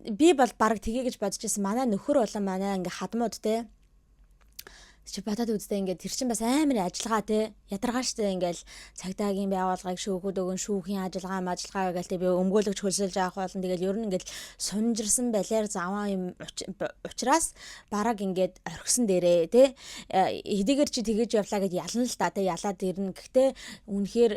би бол баг тгий гэж бодож байсан. Манай нөхөр болон манай ингээ хадмууд те чи бодоод үзтээ ингээд тэр чинь бас амар ажиллагаа те ядаргаа штэ ингээл цагдаагийн байгууллагыг шүүхүүд өгөн шүүхийн ажиллагаа гээл би өмгөөлөгч хөлсөлж авах болон тэгэл ер нь ингээд сунжирсан балиар заваа юм учраас бараг ингээд орхисон дээрээ те хэдийгээр чи тэгэж явлаа гэд ялна л та те ялаад ирнэ. Гэхдээ үнэхээр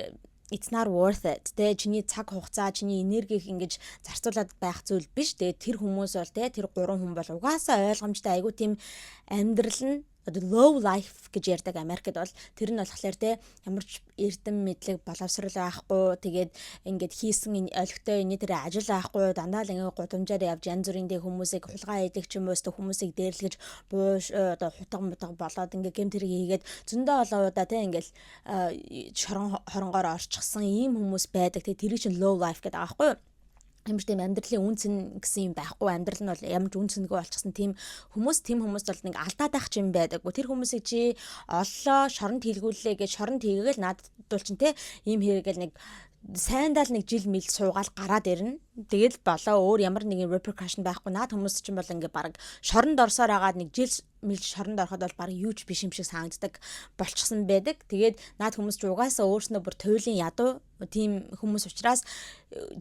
it's not worth it. Тэ чиний цаг хугацаа, чиний энергийг ингэж зарцуулаад байх зүйл биш. Тэгээ тэр хүмүүс бол тэ тэр 3 хүн бол угаасаа ойлгомжтой айгу тийм амьдрал нь одоо low life гэж ярьдаг Америкт бол тэр нь болохоор те ямар ч эрдэм мэдлэг боловсрал байхгүй тэгээд ингээд хийсэн олигтой энэ тэр ажил байхгүй дандаа л ингээд гудамжаар явж янз бүрийн хүмүүсийг хулгай хийдэг ч юм уу хүмүүсийг дээрлэж бууш одоо хутга болоод ингээд гэмт хэрэг хийгээд зөндөө олон удаа те ингээд хоронгоор орчихсан ийм хүмүүс байдаг. Тэгээд тэр чинь low life гэдэг байгаа байхгүй юу? Ямар ч тийм амьдралын үнцэн гэсэн юм байхгүй. Амьдрал нь бол ямар ч үнцэнгүй болчихсон тийм хүмүүст бол нэг алдаад байх юм байдаг. Тэр хүмүүсийг чи оллоо шоронд хийлгүүллээ гэж шоронд хийгээл надад дул чин те ийм хэрэгэл нэг сайндал нэг жил мэл суугаал гараад ирнэ. Тэгэл болоо өөр ямар нэгэн repercussion байхгүй. Наад хүмүүс чинь бол ингээ баг шоронд орсоор агаад нэг жил мэл шоронд ороход бол баг юу ч биш юм шиг санагддаг болчихсон байдаг. Тэгээд наад хүмүүс ч угаасаа өөрснөө бүр туйлын ядуу тийм хүмүүс учраас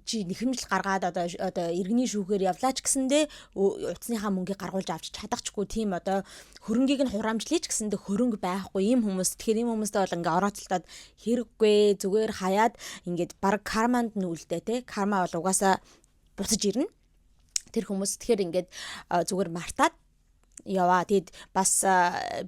чи нэхэмжил гаргаад одоо иргэний шүүхээр явлаач гэсэндээ утасныхаа мөнгийг гаргуулж авч чадахчгүй тийм одоо хөрөнгийг нь хураамжлаач гэсэндээ хөрөнгө байхгүй ийм хүмүүс. Тэгэхээр ийм хүмүүстэй бол ингээ орооцолтоод хэрэггүй зүгээр хаяад ингээд баг карманд нүүлдэ те карма бол угаасаа буцаж ирнэ. Тэр хүмүүс тэгэхээр ингээд зүгээр мартаад яваа. Тэгэд бас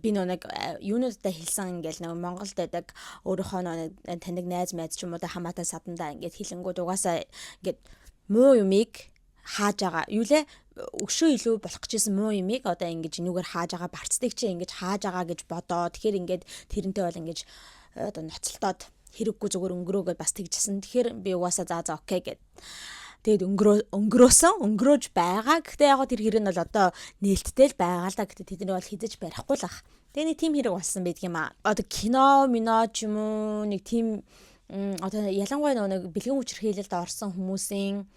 би нэг юунуудтай хэлсэн ингээл нэг Монголд байдаг өөрийнхөө нэг таньдаг найз ч юм уу хамаатай садандаа ингээд хэлэнгүүд угаасаа ингээд муу юмыг хааж байгаа. Юу лээ өшөө илүү болох гэжсэн муу юмыг одоо ингэж нүгээр хааж байгаа барцдыг чи ингэж хааж байгаа гэж бодоо. Тэгэхээр ингээд тэрнтэй бол ингэж одоо ноцолтоод хэрэггүй зүгээр өнгөрөөгөө бас тэгжсэн. Тэгэхээр би угаасаа за окей гэд. Тэгэд өнгөрөөж байгаа. Гэхдээ яг тэр хэрэг нь бол одоо нээлттэй л байгаа л да. Гэхдээ тэдний бол хизэж барихгүй л ах. Тэгээ нэг тийм хэрэг болсон байдаг юм аа. Одоо кино ч юм уу нэг тийм одоо ялангуяа нэг бэлгийн хүчирхийлэлд орсон хүмүүсийн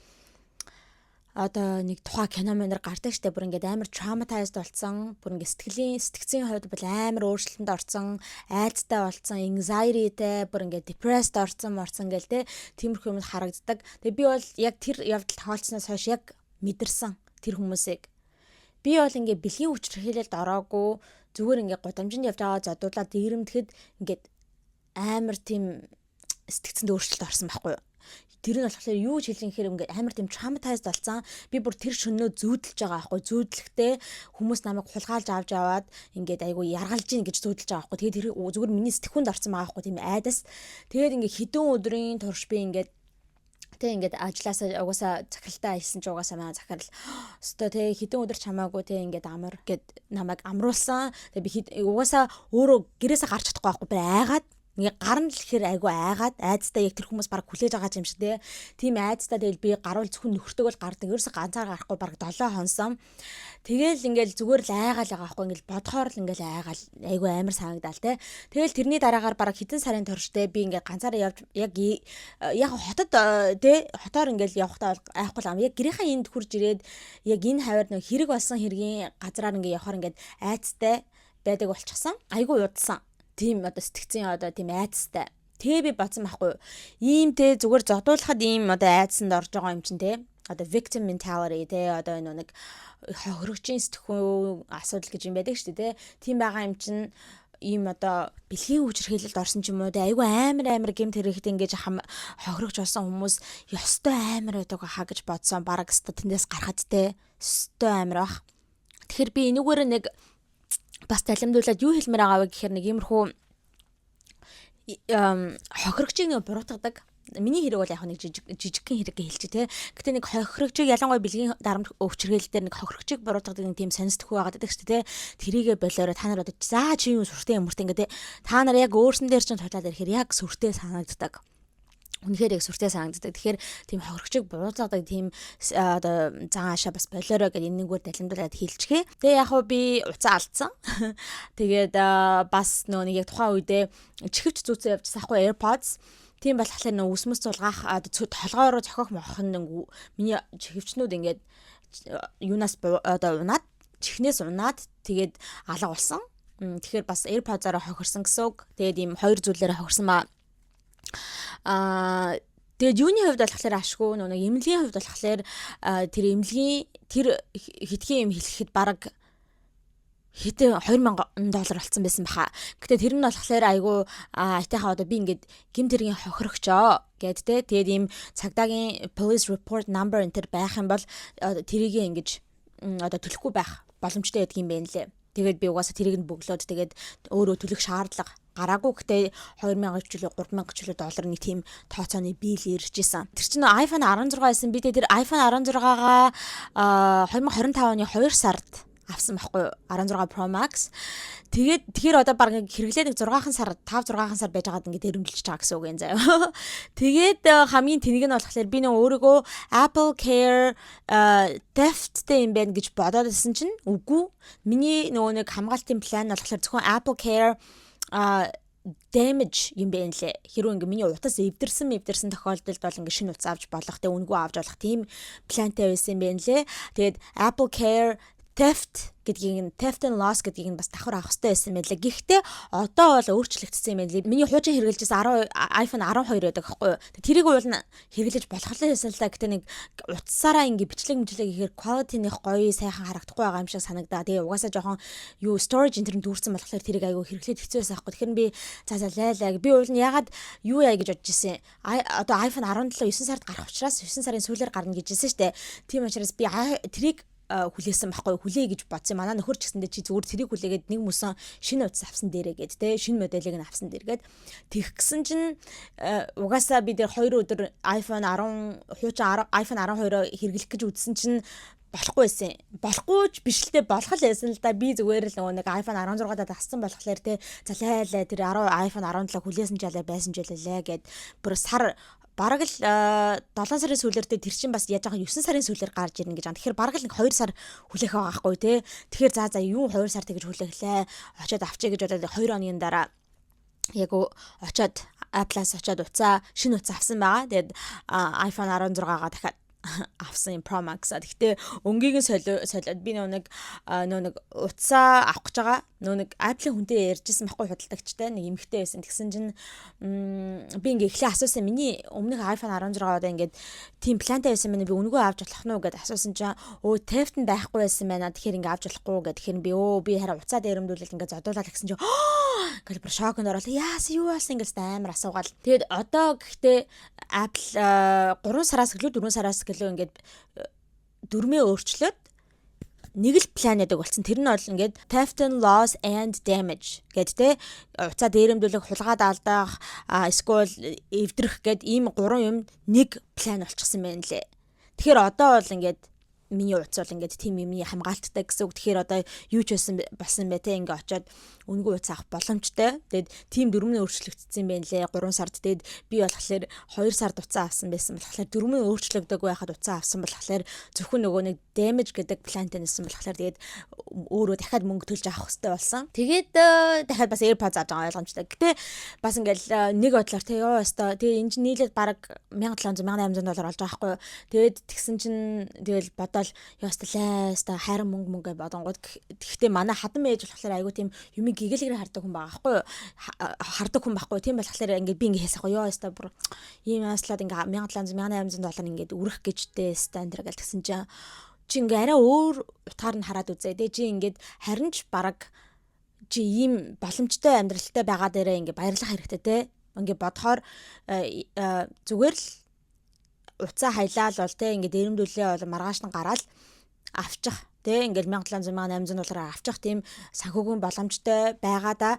одоо нэг тухай кино мэнэр гардаг штэ бүр ингээд амар traumatized болсон, бүр ингээд сэтгцийн хувьд бол амар өөрчлөлтөнд орсон, айцтай болсон, anxietyтэй, бүр ингээд depressed орсон гэл те тиймэрхүү юм харагддаг. Тэгээ би бол яг тэр явдал тохиолдсноос хойш яг мэдэрсэн тэр хүмүүсийг. Би бол ингээд бэлгийн хүчирхийлэлд ороогүй, зүгээр ингээд гудамжинд явж байгаа зодуулаад дээрэмдэхэд ингээд амар тийм сэтгцэнд өөрчлөлт орсон байхгүй юу? Тэр нь болохоор юу ч хэлэх хэрэг ингээд амар тийм traumatized болсон. Би бүр тэр шөнөө зүүдэлж байгаа байхгүй. Зүүдлэхдээ хүмүүс намайг хулгайлж авч яваад ингээд айгу яргалж ийн гэж зүүдэлж байгаа байхгүй. Тэгээд тэр зүгээр миний сэтгхэнд орсон байгаа байхгүй тийм айдас. Тэгээд ингээд хэдэн өдрийн турш би ингээд тэг ингээд ажилласаа угаасаа захиралтай ажилласан ч угаасаа манай захирал өстой тэг хэдэн өдөр чамаагүй тэг ингээд амар гэд намайг амруулсан. Тэг би угаасаа өөрөө гэрээсээ гарч чадахгүй байхгүй. Би айгаад ингээ гар нь л ихээр айгу айгаад айцтай яг тэр хүмүүс баг хүлээж байгаа юм шиг те. Тийм айцтай тэгэл би гаруул зөвхөн нөхөртөг л гардаг. Ерөөсө ганцаар гарахгүй баг 7 хонсон. Тэгэл ингээл зүгээр л айгаал байгаа байхгүй. Ингээл бодхоор л ингээл айгаал айгу амар санагдаал те. Тэгэл тэрний дараагаар баг хэдэн сарын туршдээ би ингээ ганцаараа явж яг хотод те хотоор ингээл явахдаа айхгүй л ам. Яг гэрийнхаа энд хурж ирээд яг энэ хавар нэг хэрэг болсон хэргийн газраар ингээ явахаар ингээд айцтай байдаг болчихсон. Айгу удсан. Тийм одоо сэтгцийн одоо тийм айцтай. Тэгээ би бодсон байхгүй юу? Ийм те зүгээр зодуулахад ийм одоо айцсанд орж байгаа юм чинь те. Одоо victim mentality те одоо нэг хохирогчийн сэтгхүү асуудал гэж юм байдаг шүү дээ те. Тийм байгаа юм чинь ийм одоо бэлгийн хүчирхийлэлд орсон ч юм уу те айгүй амар гэмт хэрэгт ингэж хохирогч болсон хүмүүс ёстой амар байдаг хаа гэж бодсон. Бараг өстө тэндээс гарахад те өстой амар бах. Тэгэхээр би энүүгээр нэг бас талимдуулаад юу хэлмээр байгаа вэ гэхээр нэг иймэрхүү хохирогчийг нэг буруутгадаг. Миний хэрэг бол яг нэг жижигхэн хэрэг хэлчих те. Гэтэ нэг хохирогчийг ялангуяа бэлгийн дарамт өвчргээлд дээр нэг хохирогчийг буруутгадаг нэг тийм сонирхтгүй байгаад байдаг шүү дээ. Тэрийгэ болоороо та нар одоо заа чи юу сүртэй юмрт ингээ те. Та нар яг өөрсөн дээр чинь тодлаад ирэхээр яг сүртэй санагддаг. Үнэхээр яг сүртэй санагддаг. Тэгэхээр тийм хохирогчийг буруутгадаг тийм одоо зан ашаа бас болоорой гэдэг энэгээр далимдуулаад хэлчихээ. Тэгээ яг хөө би уцаа алдсан. Тэгээд бас нэг яг тухайн үедээ чихвч зүүцээ явжсан ахгүй AirPods. Тийм болохоор нөө үсмэс цулгаах толгоороо зохиох мохох нэг миний чихвчнүүд ингээд юунаас одоо унаад чихнээс унаад тэгээд алга болсон. Тэгэхээр бас AirPods-аараа хохирсон гэсэн үг. Тэгээд ийм хоёр зүйлээрээ хохирсон маа. Тэгээд юуны хувьд болохоор ашгүй нэг эмнэлгийн хувьд болохоор тэр эмнэлгийн тэр хитгэн юм хэлэхэд бараг хэдэн $2000 болсон байсан баха. Гэтэ тэр нь болохоор айгүй айтайхаа одоо би ингээд гэмт хэргийн хохирогчоо гэд те. Тэгээд ийм цагдаагийн police report number энэ төр байх юм бол тэрийг ингэж одоо төлөхгүй байх боломжтой байдаг юм байна лээ. Тэгээд би угаасаа тэрийг нь бөглөөд тэгээд өөрөө төлөх шаардлага гараагүй. Гэтээ 2000 жилээ 3000 жилээ доллар нэг тийм тооцооны бийл ирж исэн. Тэр чинь iPhone 16 байсан. Би тэр iPhone 16-гаа 2025 оны 2 сард авсан байхгүй юу? 16 Pro Max. Тэгэхээр одоо баг хэрэглээд нэг 6 сар 5-6 сар байж байгаад ингээд эрэмжилж байгаа гэсэн үг юм заяа. Тэгээд хамгийн тэнэг нь болохоор би нэг өөрийгөө Apple Care Theft-тэй юм байна гэж бодоод байсан чинь үгүй. Миний нөгөө нэг хамгаалтын план нь болохоор зөвхөн Apple Care damage юм байна лээ. Хэрвээ ингээ миний утас эвдэрсэн тохиолдолд бол ингээ шинэ утас авч болох, тэг үнгүй авч болох тийм плантай байсан юм байна лээ. Тэгээд Apple Care Theft and loss гэдгийг нь бас давхар авах хэрэгтэй байсан байлаа. Гэхдээ одоо бол өөрчлөгдсөн юм байна. Миний хуучин хэрэглэжсэн iPhone 12 байдаг байхгүй юу? Тэрийг уулна хэрэглэж болох л байсан л да. Гэтэ нэг утсаараа ингээ бичлэг гэхээр quality нэх гоё сайхан харагдахгүй байгаа юм шиг санагдаа. Тэгээ угаасаа жоохон storage интернет дүүрсэн болохоор тэрийг айгүй хэрэглээд хэцүү байсан байхгүй. Тэгэхээр би лайлаа. Би уулна ягаад юу яа гэж бодож ирсэн. Одоо iPhone 17 9 сард гарах учраас 9 сарын сүүлээр гарна гэж хэлсэн штэ. Тийм учраас би тэрийг хүлээсэн байхгүй хүлээ гэж бодсон. Манай нөхөр ч гэсэндээ чи зүгээр тэрийг хүлээгээд нэг мөсөн шинэ утас авсан дээрээ гээд те шинэ моделийг нь авсан дээргээд тэгсэн чинь угаасаа би дээр 2 өдөр iPhone 10 хуучин iPhone 12-оо хэрэглэх гэж үзсэн чинь болохгүй байсан. Болохгүйч бишлээ болох л байсан л да. Би зүгээр л нэг iPhone 16-даа тассан болохоор те залайлаа тэр iPhone 17 хүлээсэн ч ялаа байсан ч ялаа гээд бүр сар бараг л 7 сарын сүүлээр тэр чинь бас яаж байгаа 9 сарын сүүлээр гарч ирнэ гэж байна. Тэгэхээр бараг л нэг 2 сар хүлээх байгаа байхгүй те. Тэгэхээр за юу 2 сар тэгж хүлээхлээ. Очоод авчиг гэж бодоод 2 хоногийн дараа яг очоод Apple-аас очоод шинэ утас авсан байгаа. Тэгээд iPhone 16-гаа дахиад авсан Pro Max. Гэхдээ өнгийг нь солиод би нэг утсаа авах гэж байгаа. Нэг Apple-ийн хүнтэй ярьжсэн байхгүй худалдагчтай нэг эмэгтэй байсан. Тэгсэн чинь би ингээ эхлээ асуусан. Миний өмнөх iPhone 16-аад ингээд тийм плантай байсан мэн би өнгөө авч болох нь уу гэдээ асуусан чинь Theft нь байхгүй байсан байна. Тэгэхээр ингээ авч болохгүй гэдэг. Тэгэхээр би хараа уцаа дээрэмдүүлэл ингээ зодуулаад гэсэн чинь гэл бүр шоконд ороод яасан юу болсон ингээл амар асуугаал. Тэгээд одоо гэхдээ Apple 3 сараас гэлөө 4 сараас гэлөө ингээд дүрмээ өөрчлөөд нэг л план яадаг болсон. Тэр нь бол ингээд theft and loss and damage гэдэг те уцаа дээрэмдүүлэх, хулгайд алдах, эсвэл эвдрэх гэд ийм 3 юм нэг план болчихсон байна лээ. Тэгэхээр одоо бол ингээд миний утас бол ингээд тийм юмний хамгаалттай гэсэн үг. Тэгэхээр одоо юу ч болсон бэ те ингээ очиод үнгүй утас авах боломжтой. Тэгэд тийм дөрмийн өөрчлөгдсөн байна лээ 3 сард. Тэгэд би болохоор 2 сард утас авсан байсан болохоор дөрмийн өөрчлөгдөг байхад утас авсан болохоор зөвхөн нөгөө нэг damage гэдэг плантай нэсэн болохоор тэгээд өөрөө дахиад мөнгө төлж авах хэрэгтэй болсон. Тэгээд дахиад бас AirPods авч байгаа ойлгомжтой. Гэтэ бас ингээл нэг бодлоор те ёо өстой. Тэгээд энэ чинь нийлээд бараг 1700 1800 доллар болж байгаа байхгүй. Тэгээд тэгсэн чинь тэгэл бодоол ёстлаа хайран мөнгө бодонгууд. Гэхдээ манай хадам ээж болохоор айгу тийм юмыг гэгээлгээр хардаг хүн байгаа байхгүй юу? Хардаг хүн байхгүй. Тийм болохоор ингээд би ингээд хэлсэхгүй ёо өстой бүр ийм яслаад ингээд 1700 1800 доллар ингээд үрэх гэжтэй стандарт гэл тэгсэн чинь чи ингээ арай өөр утгаар нь хараад үзээ. Тэгээ чи ингээд харин ч бараг чи ийм боломжтой амьдралтай байгаа дээрээ ингээ баярлах хэрэгтэй те. Ингээ бодохоор зүгээр л уцаа хайлаа л бол те ингээ дээрэмдүүлээ бол маргааш нь гараад авчих те ингээл 1700 1800 доллараар авчих тийм санхүүгийн боломжтой байгаа да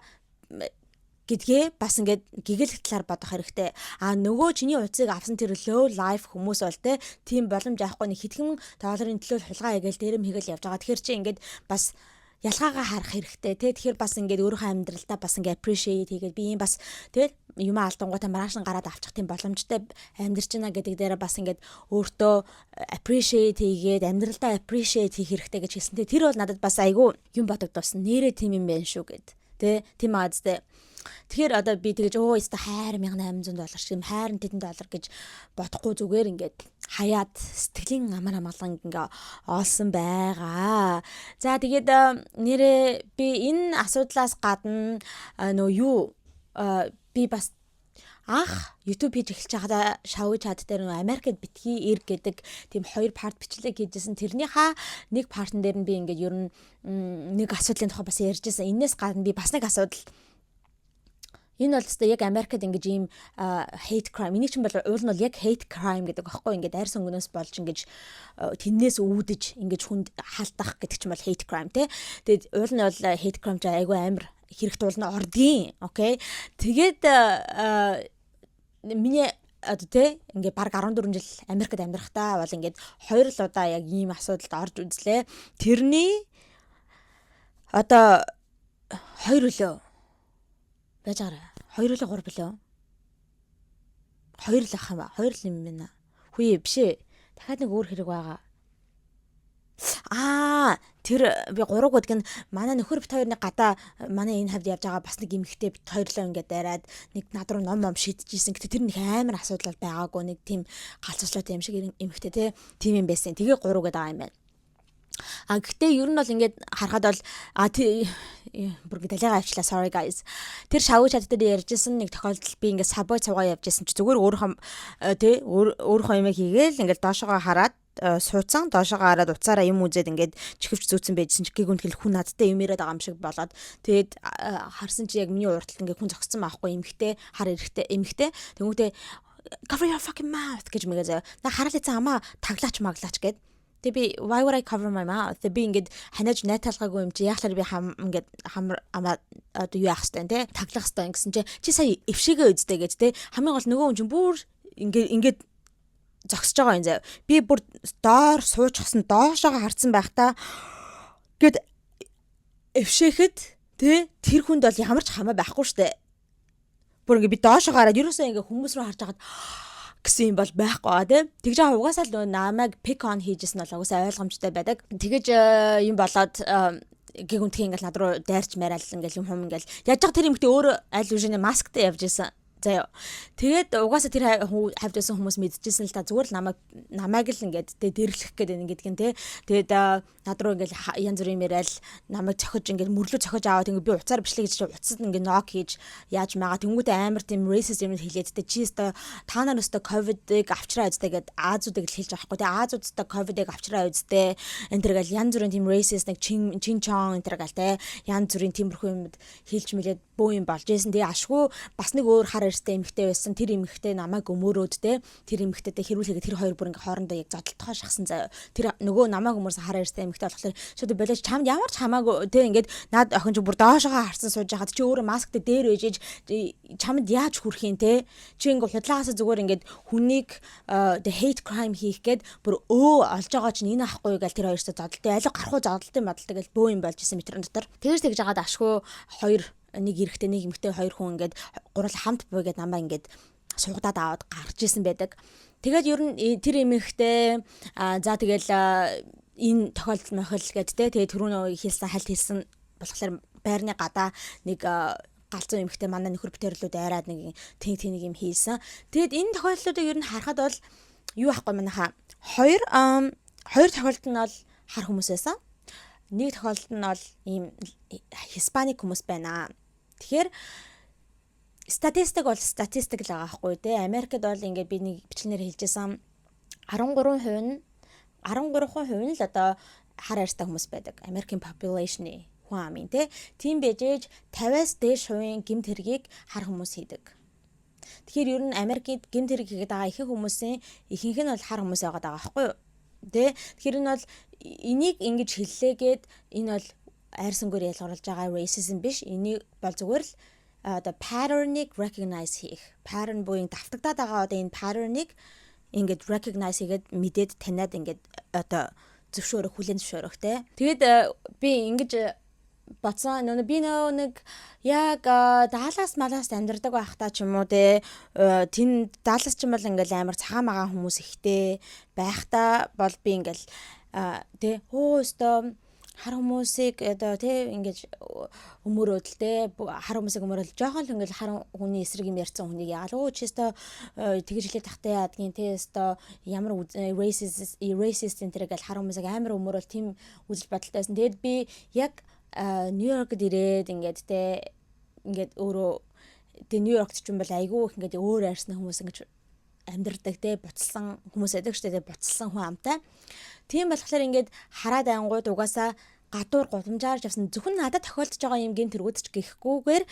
гэдгээ бас ингээд гэгээлэх талаар бодох хэрэгтэй. Нөгөө чиний утсыг авсан тэр low life хүмүүс бол те тийм боломж авахгүй нэг хэдхэн долларын төлөө хулгай хийгээл дэрэм хийгээл явж байгаа. Тэгэхээр чи ингээд бас ялгаагаа харах хэрэгтэй те. Тэгэхээр бас ингээд өөрийнхөө амьдралдаа бас ингээд appreciate хийгээд би юм бас те юм алдангуудаа маргааш нь гараад авчих тийм боломжтой амьдарч байна гэдэг дээр бас ингээд өөртөө appreciate хийгээд амьдралдаа appreciate хийх хэрэгтэй гэж хэлсэн те. Тэр бол надад бас айгүй юм бодогдсон. Нэрээ тийм юм байна шүү гэд те. Тийм аазтай. Тэгэхээр одоо би тэгэж өстө хайр 1800 доллар шиг хайрын тэдэн доллар гэж бодохгүй зүгээр ингээд хаяад сэтгэлийн амар амгалан ингээ олсон байгаа. За тэгээд нэрээ би энэ асуудлаас гадна би бас YouTube хийж эхэлж байхдаа шавуу чат дээр Америкт битгий ир гэдэг тийм 2 парт бичлэг хийжсэн. Тэрнийхээ нэг партн дээр нь би ингээд ер нь нэг асуудлын тухай бас ярьжсэн. Энээс гадна би бас нэг асуудал энэ бол өстой яг Америкт ингэж ийм hate crime. Энийг чинь бол уул нь бол яг hate crime гэдэг аахгүй ингээд арьс өнгөнөөс болж ингэж тэрнээс үүдэж ингэж хүнд хаалтах гэдэг чинь бол hate crime те. Тэгээд уул нь бол hate crime ч айгүй амар хэрэгт уулна ордгийн. Окей. Тэгээд миний одоо те ингээд баг 14 жил Америкт амьдрахтаа бол ингээд 2 л удаа яг ийм асуудалд орж үзлээ. Тэрний одоо 2 үлээ байж байгаа. 2 үлээ 3 билээ. 2 л ах юм ба. 2 л юм байна. Хүй биш ээ. Дахиад нэг өөр хэрэг байгаа. Тэр би 3 гэдэг нь манай нөхөр бит хоёрны гадаа манай энэ хавьд явж байгаа бас нэг эмэгтэй бит хоёрлоо ингээд дайраад нэг над руу ном шийдэжсэн. Гэтэ тэр нэг амар асуудал байгаагүй нэг тийм галзуучлаатай юм шиг эмэгтэй те. Тийм юм байсан. Тэгээ 3 гэдэг байгаа юм байна. Гэхдээ ер нь бол ингээд харахад бол бүр дэлгэгээ авчлаа sorry guys. Тэр шавуу чат дээр ярьжсэн нэг тохиолдол би ингээд сабой цугаа явжсэн чи зүгээр өөрийнхөө юм хийгээл ингээд доошогоо хараад суудсан доошогоо хараад уцаараа юм үзээд ингээд чихвч зүүцэн байжсэн чи гэгүнд хэл хүн надтай юм яриад байгаа юм шиг болоод тэгээд харсан чи яг миний урталт ингээд хүн зогссон байхгүй эмхтэй хар эрэхтэй эмхтэй тэгмүүдээ cover your fucking mouth гэж мэгээ заяа. На хараад ийцэн амаа таглаач маглаач гэд. Тэг би why would I cover my mouth? Тэг би ингээд ханаж найталгаагүй юм чи яахлаар би ингээд хамаа одоо юу яах хэвтэй те таглах хэвтэй гэсэн чи сая эвшигээ үздэг гэж те хамгийн гол нөгөө хүн чинь бүр ингээд зогсож байгаа юм заяа. Би бүр доор суучихсан доошоо харцсан байхдаа гээд эвшээхэд те тэр хүнд бол ямар ч хамаа байхгүй штэ. Бүр ингээд би доошоо гараад ерөөсөө ингээд хүмүүс рүү харж хагаад гэсэн юм бол байхгүй тий. Тэгж байгаа угаасаа л намайг pick on хийжсэн бол угаасаа ойлгомжтой байдаг. Тэгэж юм болоод гэгүнтхий ингээл над руу дайрч мараал ингээл юм ингээл яаж байгаа тэр юмхтэй өөр аль үжиний масктай явж исэн. Заяа. Тэгээд угаасаа тэр хавьд байсан хүмүүс мэдчихсэн л та зүгээр л намайг л ингээд дэрлэх гээд байна гэдг нь те. Тэгээд над руу ингээд янз бүрийн яриад намайг цохиж ингээд мөрлөө цохиж аваад ингээд би уцаар бичлээ гэж уцад ингээд нок хийж яаж магаа тэнгуүтэй амар тийм racist юм хэлээд те чи өстө та нар өстө ковидыг авчраа үзтээ гэд Аазуудыг л хэлж авахгүй те. Аазуудтай ковидыг авчраа үзтээ энэ төр гал янз бүрийн тийм racist нэг чин чон энэ төр гал те янз бүрийн тиймэрхүү юм хэлж мэлээд бөө юм болж ийсэн. Тэгээ ашгүй бас нэг өөр хар арьстай эмэгтэй байсан. Тэр эмэгтэй намайг өмөрөөд те тэр эмэгтэйтэй хэрүүлээгээ тэр хоёр бүр ингээ хоорондоо яг зодтолтгоо шахсан заяа. Тэр нөгөө намайг өмөрсөн хар арьстай эмэгтэй болохоор шууд болооч чамд ямар ч хамаагүй те ингээд над охин чи бүр доошогоо харсан сууж хаад чи өөрөө масктай дээр ээжиж чамд яаж хүрх юм те чи ингээ худлаагаас зүгээр ингээд хүнийг hate crime хийх гээд бүр олж байгаа чинь энэ ахгүй гэл тэр хоёрсоо зодтолтой алга гарах уу зодтолтой модтолтой гэл бөө юм болж исэн метрын дотор. Тэгж жагаад ашгүй хоёр нэг эрэхтэй нэг эмэгтэй хоёр хүн ингээд гурал хамт буй гээд намаа ингээд суугадаад аваад гарч исэн байдаг. Тэгээд ер нь тэр эмэгтэй за тэгэл энэ тохиолдол мохил гээд те тэгээд түрүүн хэлсэн хальт хэлсэн болохоор байрны гадаа нэг галзуу эмэгтэй манай нөхөр битээрлүүд айраад нэг тэнг юм хийсэн. Тэгэд энэ тохиолдлуудыг ер нь харахад бол юу ахгүй манайха хоёр тохиолдол нь бол хар хүмүүс байсан. Нэг тохиолдол нь бол ийм хиспаник хүмүүс байна. Тэгэхээр статистик бол статистик л байгаа байхгүй тий. Америкт бол ингээд би нэг бичлэнээр хэлжсэн 13% нь л одоо хар арьстай хүмүүс байдаг. American population-ы хүн амын тий. Тийм бэжээж 50-аас дээш хувийн гэмт хэргийг хар хүмүүс хийдэг. Тэгэхээр ер нь Америкт гэмт хэрэг хийгээд байгаа ихэнх хүмүүсийн ихэнх нь бол хар хүмүүс байгаа байхгүй юу? Тэ. Тэгэхээр энэ бол энийг ингэж хэллээгээд энэ бол айрсангаар ялгаруулж байгаа racism биш. Энийг бол зүгээр л одоо pattern-ыг recognize хийх. Pattern буюу давтагдаад байгаа одоо энэ pattern-ыг ингээд recognize хийгээд мэдээд таниад ингээд одоо зөвшөөрөх, хүлээн зөвшөөрөх те. Тэгээд би ингэж бацаа би нэг яг Даллас малаас амьдардаг байхдаа ч юм уу те тэн Даллас ч юм бол ингээл амар цагаан магаан хүмүүс ихтэй байхдаа бол би ингээл те өстөө хар хүмүүсийг одоо те ингэж өмөрөөд л те хар хүмүүсийг өмөрөөл жоохон л ингээл хар хүний эсрэг юм ярьсан хүнийг яагаад чи өстөө тэгж хэлээд тахтай яадгийн те өстөө ямар racist энэ төр гэл хар хүмүүсийг амар өмөрөөл тийм үзэл бодолтойсэн. Тэгэд би яг Нью-Йоркд ирээд ингээд өөрөө Нью-Йоркт ч юм бол айгүй их ингээд өөр арьсны хүмүүс ингэж амьдардаг те буцалсан хүмүүс байдаг шүү дээ буцалсан хүн амтай. Тийм болохоор ингээд хараад ангууд угаасаа гадуур гудамжаар явсан зөвхөн надад тохиолдож байгаа юм гин тэргүүд ч гэхгүйгээр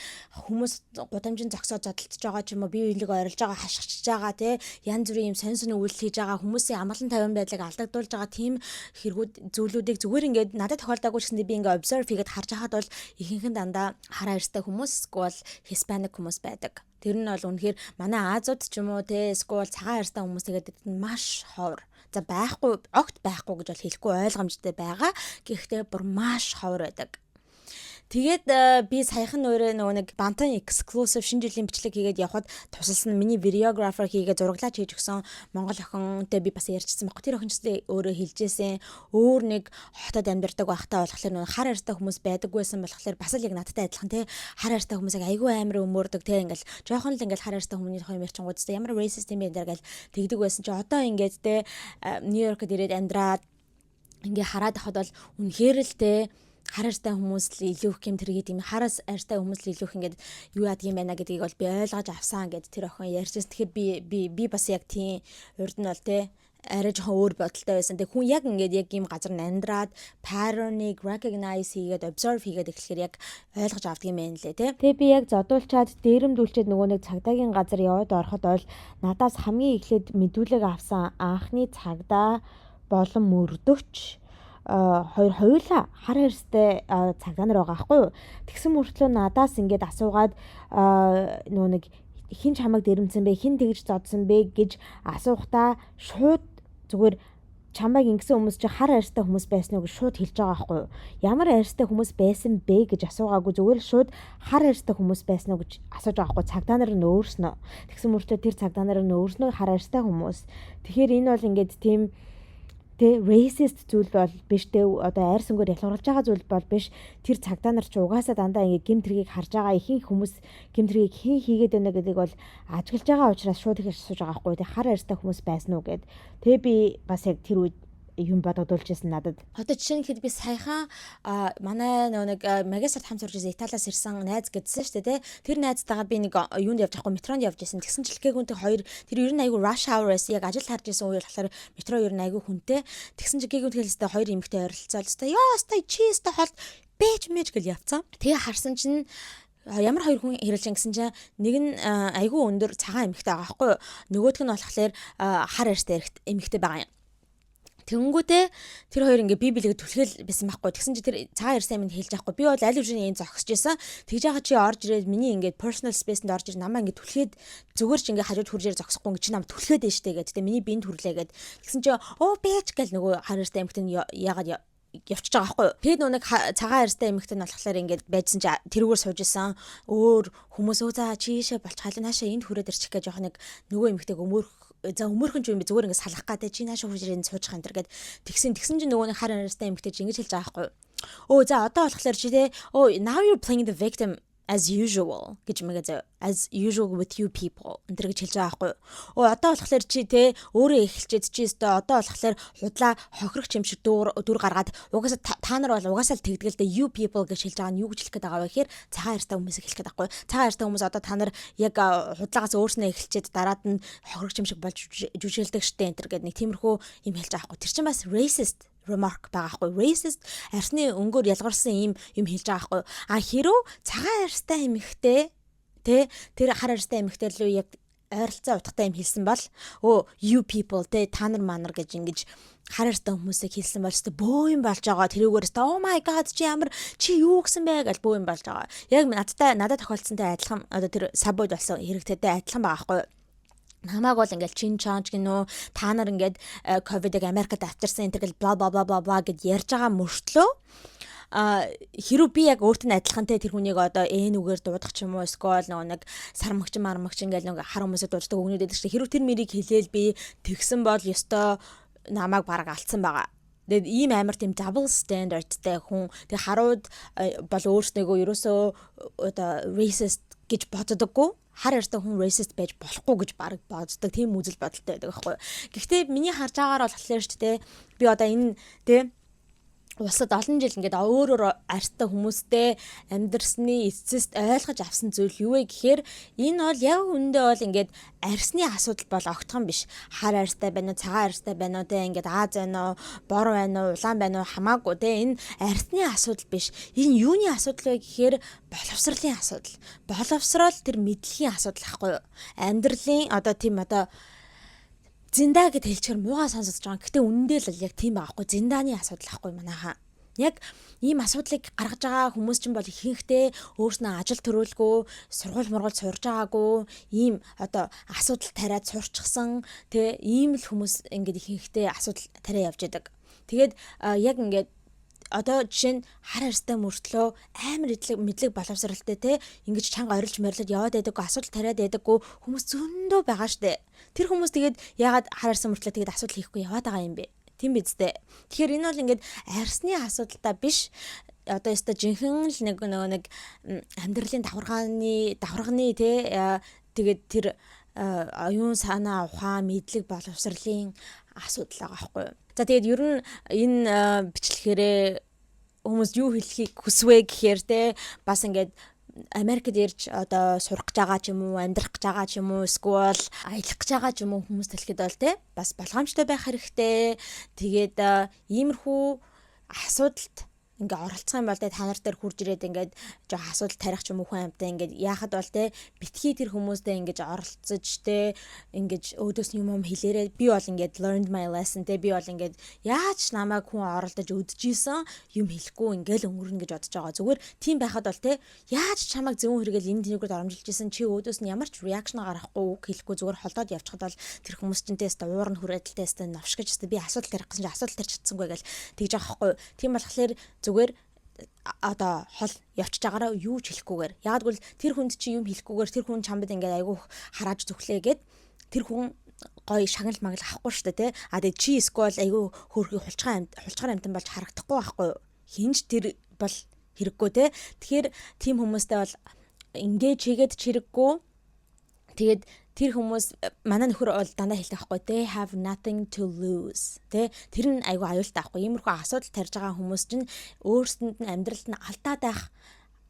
хүмүүс гудамжин зогсоод зодтолж байгаа ч юм уу бие биенийг ойрлож байгаа хашгичж байгаа те янз бүрийн юм сонь үйлдэл хийж байгаа хүмүүсийн амгалан тавин байдлыг алдагдуулж байгаа тийм хэрэгүүд зүйлүүдийг зүгээр ингээд надад тохиолдоогүй ч гэсэн би ингээд observe хийгээд харж байхад бол ихэнх нь дандаа хар арьстай хүмүүс эсвэл Hispanic хүмүүс байдаг. Тэр нь бол үнэхээр манай Аазууд ч юм уу те эсвэл цагаан арьстай хүмүүс тэгээд маш ховор. За байхгүй огт байхгүй гэж бол хэлэхгүй ойлгомжтой байгаа. Гэхдээ бүр маш ховор байдаг. Тэгээд би саяхан өөрөө нөгөө нэг Bantan exclusive шинэ жилийн бичлэг хийгээд явхад тусалсан миний videographer хийгээд зураглаач хийж өгсөн монгол охинтой би бас ярьчихсан баг. Тэр охин ч өөрөө хэлжсэн өөр нэг хотод амьдардаг байхдаа болохоор нөгөө хар арьстай хүмүүс байдаггүйсэн болохоор бас л яг надтай адилхан те хар арьстай хүмүүсийг айгүй амар өмөрдөг те ингээл жоохон л ингээл хар арьстай хүмүүс хоёр ярьчингууд те ямар racist юм бэ гэл тэгдэг байсан чи одоо ингээд те Нью-Йоркд ирээд амьдраад ингээ хараад байхад бол үнэхээр л те хар арьстай хүмүүс л илүү их гэмт хэрэг гэдэг юм. Хар арьстай хүмүүс л илүү их ингээд юу яадаг юм байна гэдгийг бол би ойлгож авсан гэд тэр охин ярьжсэн. Тэгэхээр би бас яг тийм урд нь бол те арай жоохон өөр бодолтой байсан. Тэг хүн яг ингээд яг ийм газар амьдраад pattern-ыг recognize хийгээд observe хийгээд эхлэхээр яг ойлгож авдаг юм байна лээ те. Тэгээ би яг зодуулчаад дээрэмдүүлчихэд нөгөө нэг цагдаагийн газар яваад ороход бол надаас хамгийн эхлээд мэдүүлэг авсан анхны цагдаа болон мөрдөгч хоёр хоёулаа хар арьстай цагдаа нар байгаа байхгүй юу. Тэгсэн мөртлөө надаас ингээд асуугаад нөгөө нэг хин чамайг дэрэмцэн бэ, хин тэгж зодсон бэ гэж асуухтаа шууд зүгээр чамайг ингэсэн хүмүүс чи хар арьстай хүмүүс байсан уу гэж шууд хэлж байгаа байхгүй юу. Ямар арьстай хүмүүс байсан бэ гэж асуугаагүй зүгээр шууд хар арьстай хүмүүс байсан уу гэж асууж байгаа байхгүй. Цагдаа нар нь өөрснөө. Тэгсэн мөртлөө тэр цагдаа нар нь өөрснөө хар арьстай хүмүүс. Тэгэхээр энэ бол ингээд тийм тэ racist зүйл бол биш тэ одоо айр сүнгээр ялгаруулж байгаа зүйл бол биш. Тэр цагдаа нар ч угаасаа дандаа ингэ гэмтрийг харж байгаа ихэнх хүмүүс гэмтрийг хэн хийгээд байна гэдэг бол ажиглаж байгаа учраас шууд их асууж байгаа байхгүй. Тэ хар арьстай хүмүүс байсан уу гэд. Тэ би бас яг тэр үед юм бодогдуулж байсан надад. Одоо жишээ нь хэд би саяхан манай нэг магистрт хамт сурж байсан Италиас ирсэн найз гэдсэн шүү дээ. Тэр найзтайгаа би нэг юунд явж байхгүй метронд явж байсан. Тэгсэн чинь Гээгүнтэй хоёр тэр ер нь айгүй rush hour-аас яг ажил харж байсан үеэр болохоор метро ер нь айгүй хүнтэй. Тэгсэн чинь Гээгүнт хэлстэй хоёр эмэгтэй ойролцоол өстой. Яа өстой чи өстой хол бэж мэж гэл явцсан. Тэгээ харсан чинь ямар хоёр хүн хэрэлж гэсэн чинь нэг нь айгүй өндөр цагаан эмэгтэй байгаа байхгүй юу. Нөгөөх нь болохоор хар арьстай эмэгтэй байгаа юм. Тэнгүүтээ тэр хоёр ингээ би билег түлхэл байсан байхгүй. Тэгсэн чи тэр цагаан ярьсан юм хэлж байхгүй. Би бол аль хэвшний энэ зогсож байсан. Тэгж яхаа чи орж ирээд миний ингээ personal space-д орж ирж намаа ингээ түлхээд зүгээр ч ингээ хажууд хурж зогсохгүй ингээ чи нам түлхээд дээ штэ гэдэг. Миний биед хүрлээ гэд. Тэгсэн чи бэж гэл нөгөө хар ярьсан эмхтэн яагаад явчихж байгаа байхгүй. Тэгээд нэг цагаан арьстай эмэгтэй нь болохоор ингээд байжсан чи тэрүүгээр сууж исэн. Өөр хүмүүс за чийшээ болч халин хаашаа энд хүрээд ирчих гэж яах нэг нөгөө эмэгтэйг өмөрхөн ч юм би зүгээр ингээд салах гэдэг чи наашаа хурж ирээд сууж байгаа энэ гэдэг. Тэгсэн чи нөгөө нэг хар арьстай эмэгтэй чи ингэж хэлж байгаа байхгүй. За одоо болохоор чи те now you're playing the victim as usual гэж мэгээ заяа. As usual with you people энэ гэж хэлж байгаа байхгүй. Одоо болохоор чи те өөрөө эхэлчихэд чи өстой одоо болохоор худлаа хохирох юм шиг дүр гаргаад угаасаа та нар бол угаасаа л тэгдгэлтэй you people гэж хэлж байгаа нь юу гэж хэлэх гээд байгаа вэ гэхээр цагаан арьстай хүмүүсийг хэлэх гээд байхгүй. Цагаан арьстай хүмүүс одоо та нар яг худлагаас өөрснөө эхэлчихэд дараад нь хохирох юм шиг болж жүжиглдэг штэ энэ гэдэг нэг тиймэрхүү юм хэлж байгаа байхгүй. Тэр чинь бас racist remark байгаа хгүй. Racist арьсны өнгөөр ялгарсан юм хэлж байгаа хгүй. Хэрв цагаан арьстай эмэгтэй тэр хар арьстай эмэгтэй л яг ойролцоо утгатай юм хэлсэн бол you people та нар манар гэж ингэж хар арьстай хүмүүсийг хэлсэн бол өстө бөө юм болж байгаа. Тэрүүгээр өстө oh my god чи юу гэсэн бэ гэж бөө юм болж байгаа. Яг надад тохиолдсонтай адилхан одоо тэр сабойд болсон хэрэгтэйтэй адилхан байгаа хгүй. Намааг бол ингээл чин чанч гинөө та нар ингээд ковидыг Америкт авчирсан энэ тэгэл бла бла бла бла гэд ярьж байгаа мөртлөө хэрүү би яг өөрт нь адилхантай тэр хүнийг одоо үгээр дуудах ч юм уу эсвэл нэг сармагч мармагч ингээл нэг хар хүмүүсэд дууддаг өгнөд байдаг шүү. Хэрүү тэр мэрийг хэлээл би тэгсэн бол ёстой намайг бараг алдсан байгаа. Тэгээд ийм амар тийм double standardтай хүн тэг харууд бол өөрснөөгөө ерөөсөө одоо racist гэж боддоггүй. Хар арьстай хүн racist байж болохгүй гэж баг боддог тийм үзэл бодолтой байдаг байхгүй. Гэхдээ миний харж байгаагаар бол болохоор шүү дээ. Би одоо энэ улсад олон жил ингээд өөр арьстай хүмүүстэй амьдрсны эцэст ойлгож авсан зүйл юу вэ гэхээр энэ бол яг үндэ бол ингээд арьсны асуудал бол огтхон биш. Хар арьстай байна уу, цагаан арьстай байна уу те ингээд Аз байна уу, бор байна уу, улаан байна уу хамаагүй те энэ арьсны асуудал биш. Энэ юуны асуудал вэ гэхээр боловсролын асуудал. Боловсрол тэр мэдлэгийн асуудал ахгүй юу? Амьдралын одоо тийм одоо зиндаа гэд хэлчихэр муугаа сонсож байгаа. Гэхдээ үнэндээ л яг тийм байхгүй. Зиндааны асуудал ахгүй манайхаа. Яг ийм асуудлыг гаргаж байгаа хүмүүс чинь бол ихэнхдээ өөрснөө ажил төрүүлгүй, сургууль сурж байгаагүй, ийм одоо асуудал тариад сурчсан ийм л хүмүүс ингээд ихэнхдээ асуудал тариа явж идэг. Тэгээд яг ингээд одоо жишээ нь хар арьстай мөртлөө амар мэдлэг боловсралтай ингэж чанга орилж морилж яваад байдаггүй асуудал тариад байдаггүй хүмүүс зөндөө байгаа штэ. Тэр хүмүүс тэгээд яагаад хар арьсан мөртлөө тэгээд асуудал хийхгүй яваад байгаа юм бэ? Тийм биз дээ. Тэгэхээр энэ бол ингээд арьсны асуудалтай биш. Одоо ёстой жинхэнэ л нэг амьдралын давхарганы тэгээд тэр оюун санаа ухаан мэдлэг боловсролын асуудал байгаа байхгүй юу? За тэгээд ер нь энэ бичлэгээрээ хүмүүс юу хэлхийг хүсвэ гэхээр бас ингээд Америкт ирж одоо сурах гэж байгаа ч юм уу, амьдрах гэж байгаа ч юм уу, эсвэл аялах гэж байгаа ч юм уу хүмүүс хэлэхэд бол бас болгоомжтой байх хэрэгтэй. Тэгээд иймэрхүү асуудалд ингээ оролцох юм бол та нар дээр хурж ирээд ингээд жоо асуудал тарих ч юм уу хүн амтай ингээд яахад бол битгий тэр хүмүүстэй ингээд оролцож ингээд өөдөөс юм хэлээрээ би бол ингээд learned my lesson би бол ингээд яаж намайг хүн оролдож өдөжсэн юм хэлэхгүй ингээд өнгөрнө гэж бодож байгаа. Зүгээр тийм байхад бол яаж чамайг зөвөн хэрэгэл энэ тэнийгүүд оромжилж исэн чи өөдөөс нь ямар ч reaction гаргахгүй үг хэлэхгүй зүгээр холдоод явчихад бол тэр хүмүүс чинь тест уур нь хүрээдэлтэй тест новш гэж би асуудал тарих гэсэн чи асуудал тарьж чадсангүй гэж тэгж байгаа байхгүй. Тийм болохоор зүгээр одоо хол явчихж байгаараа юу ч хэлэхгүйгээр яагадгүй тэр хүнд чи юм хэлэхгүйгээр тэр хүн чамд ингээд айгүй харааж зүглээгээд тэр хүн гоё шагнал магал авахгүй шүү дээ тий. А тэгээ чи эсвэл айгүй хөөрхий хулчгаар амтан болж харагдахгүй байхгүй юу? Хинж тэр бол хэрэггүй тий. Тэгэхээр тийм хүмүүстэй бол engage хийгээд чирэггүй. Тэгээд тэр хүмүүс манай нөхөр бол дандаа хэлдэг байхгүй they have nothing to lose тэ тэр нь айгүй аюултай байхгүй иймэрхүү асуудал тарьж байгаа хүмүүс чинь өөрсдөнд нь амьдралд нь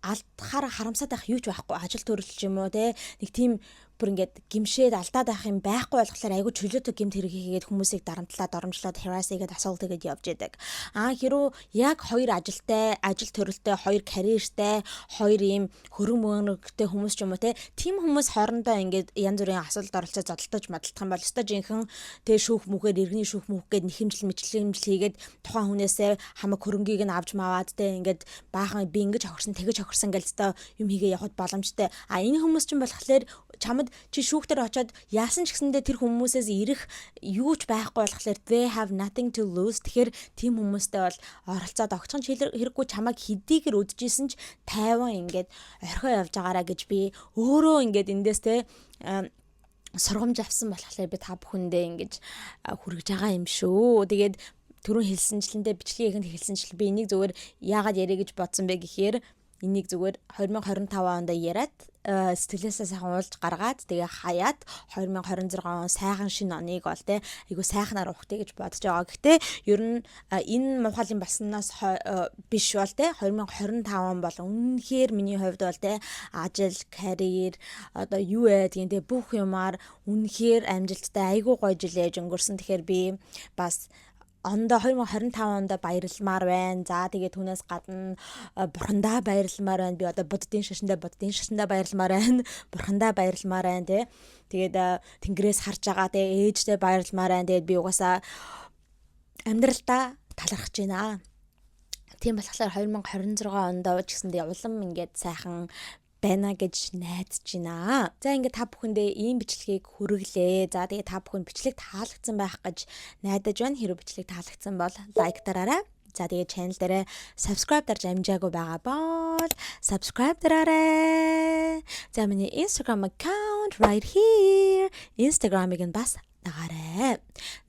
алдахаар харамсаад байх юу ч байхгүй ажил төрөлч юм уу те нэг тийм бүр ингээд гимшээд алдаад байх юм байхгүй болохоор айгүй чөлөөтэй гимт хэрэг хийгээд хүмүүсийг дарамтлаад оромжлоод harass хийгээд асуулт хийгээд явж яадаг. Хэрвээ яг хоёр ажил төрөлтэй, хоёр карьертэй, хоёр ийм хөрөн мөнгөтэй хүмүүс ч юм уу те тийм хүмүүс хоорондоо ингээд янз бүрийн асуулт оролцоод зодтолтож мадалтах юм бол өстой жинхэнэ те шүүх мүхээр иргэний шүүх мүхгээд нэхэмжил хийгээд тухайн хүнээсээ хамаг хөрөнгийг нь авч маваад те ингээд баахан би ингэж хохирсон тэгэж хохирсон гэж өстой юм хийгээ явахд боломжтой. Энэ хүмүүс ч юм болохоор чамд чи шүүхтэр очоод яасан ч гэсэндээ тэр хүмүүсээс ирэх юу ч байхгүй болохоор they have nothing to lose. Тэгэхээр тийм хүмүүстэй бол оролцоод огцхон хэрэггүй чамайг хэдийгээр үдчихсэн ч тайван ингээд орхио явж байгаараа гэж би өөрөө ингээд эндээс те сургамж авсан болохоор би та бүхэндээ ингэж хүргэж байгаа юм шүү. Тэгээд түрүүн хэлсэнчлэндээ бичлэгийн ихэнд хэлсэнчл би энийг зүгээр яагаад яриа гэж бодсон бэ гэхээр энийг зүгээр 2025 онд яриад сэтгэлээсээ сайхан уулж гаргаад тэгээ хаяад 2026 он сайхан шинэ оныг бол те айгу сайхнаар ухтыг гэж бодож байгаа. Гэхдээ ер нь энэ мухалын болсноос биш бол те 2025 он бол үнэхээр миний хувьд бол те ажил, карьер одоо юу гэдэг те бүх юмар үнэхээр амжилттай айгу гоё жил ээж өнгөрсөн. Тэгэхээр би бас 2025 онд баярламаар байна. За тэгээ түүнээс гадна бурхандаа баярламаар байна. Би одоо буддын шашиндаа баярламаар байна. Бурхандаа баярламаар байна тий. Тэгээд тэнгэрээс харж байгаа тий ээжтэй баярламаар байна. Тэгээд би угаасаа амьдралдаа талархаж байна. Тийм болохоор 2026 онд ч гэсэндээ улам ингээд сайхан байна гэж найдаж байна. За ингээд та бүхэндээ ийм бичлэгийг хүргэлээ. За тэгээ та бүхэн бичлэг таалагдсан байх гэж найдаж байна. Хэрэв бичлэг таалагдсан бол лайк дараарай. За тэгээ channel дээрээ subscribe дарж амжаагүй байгаа бол subscribe дараарай. За миний Instagram account right here. Instagram-ыг нь бас дагаарай.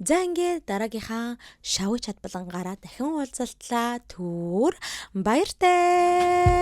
За ингээд дараагийнхаа шавуу чат болонгаараа дахин уулзалтлаа. Түр баяртай.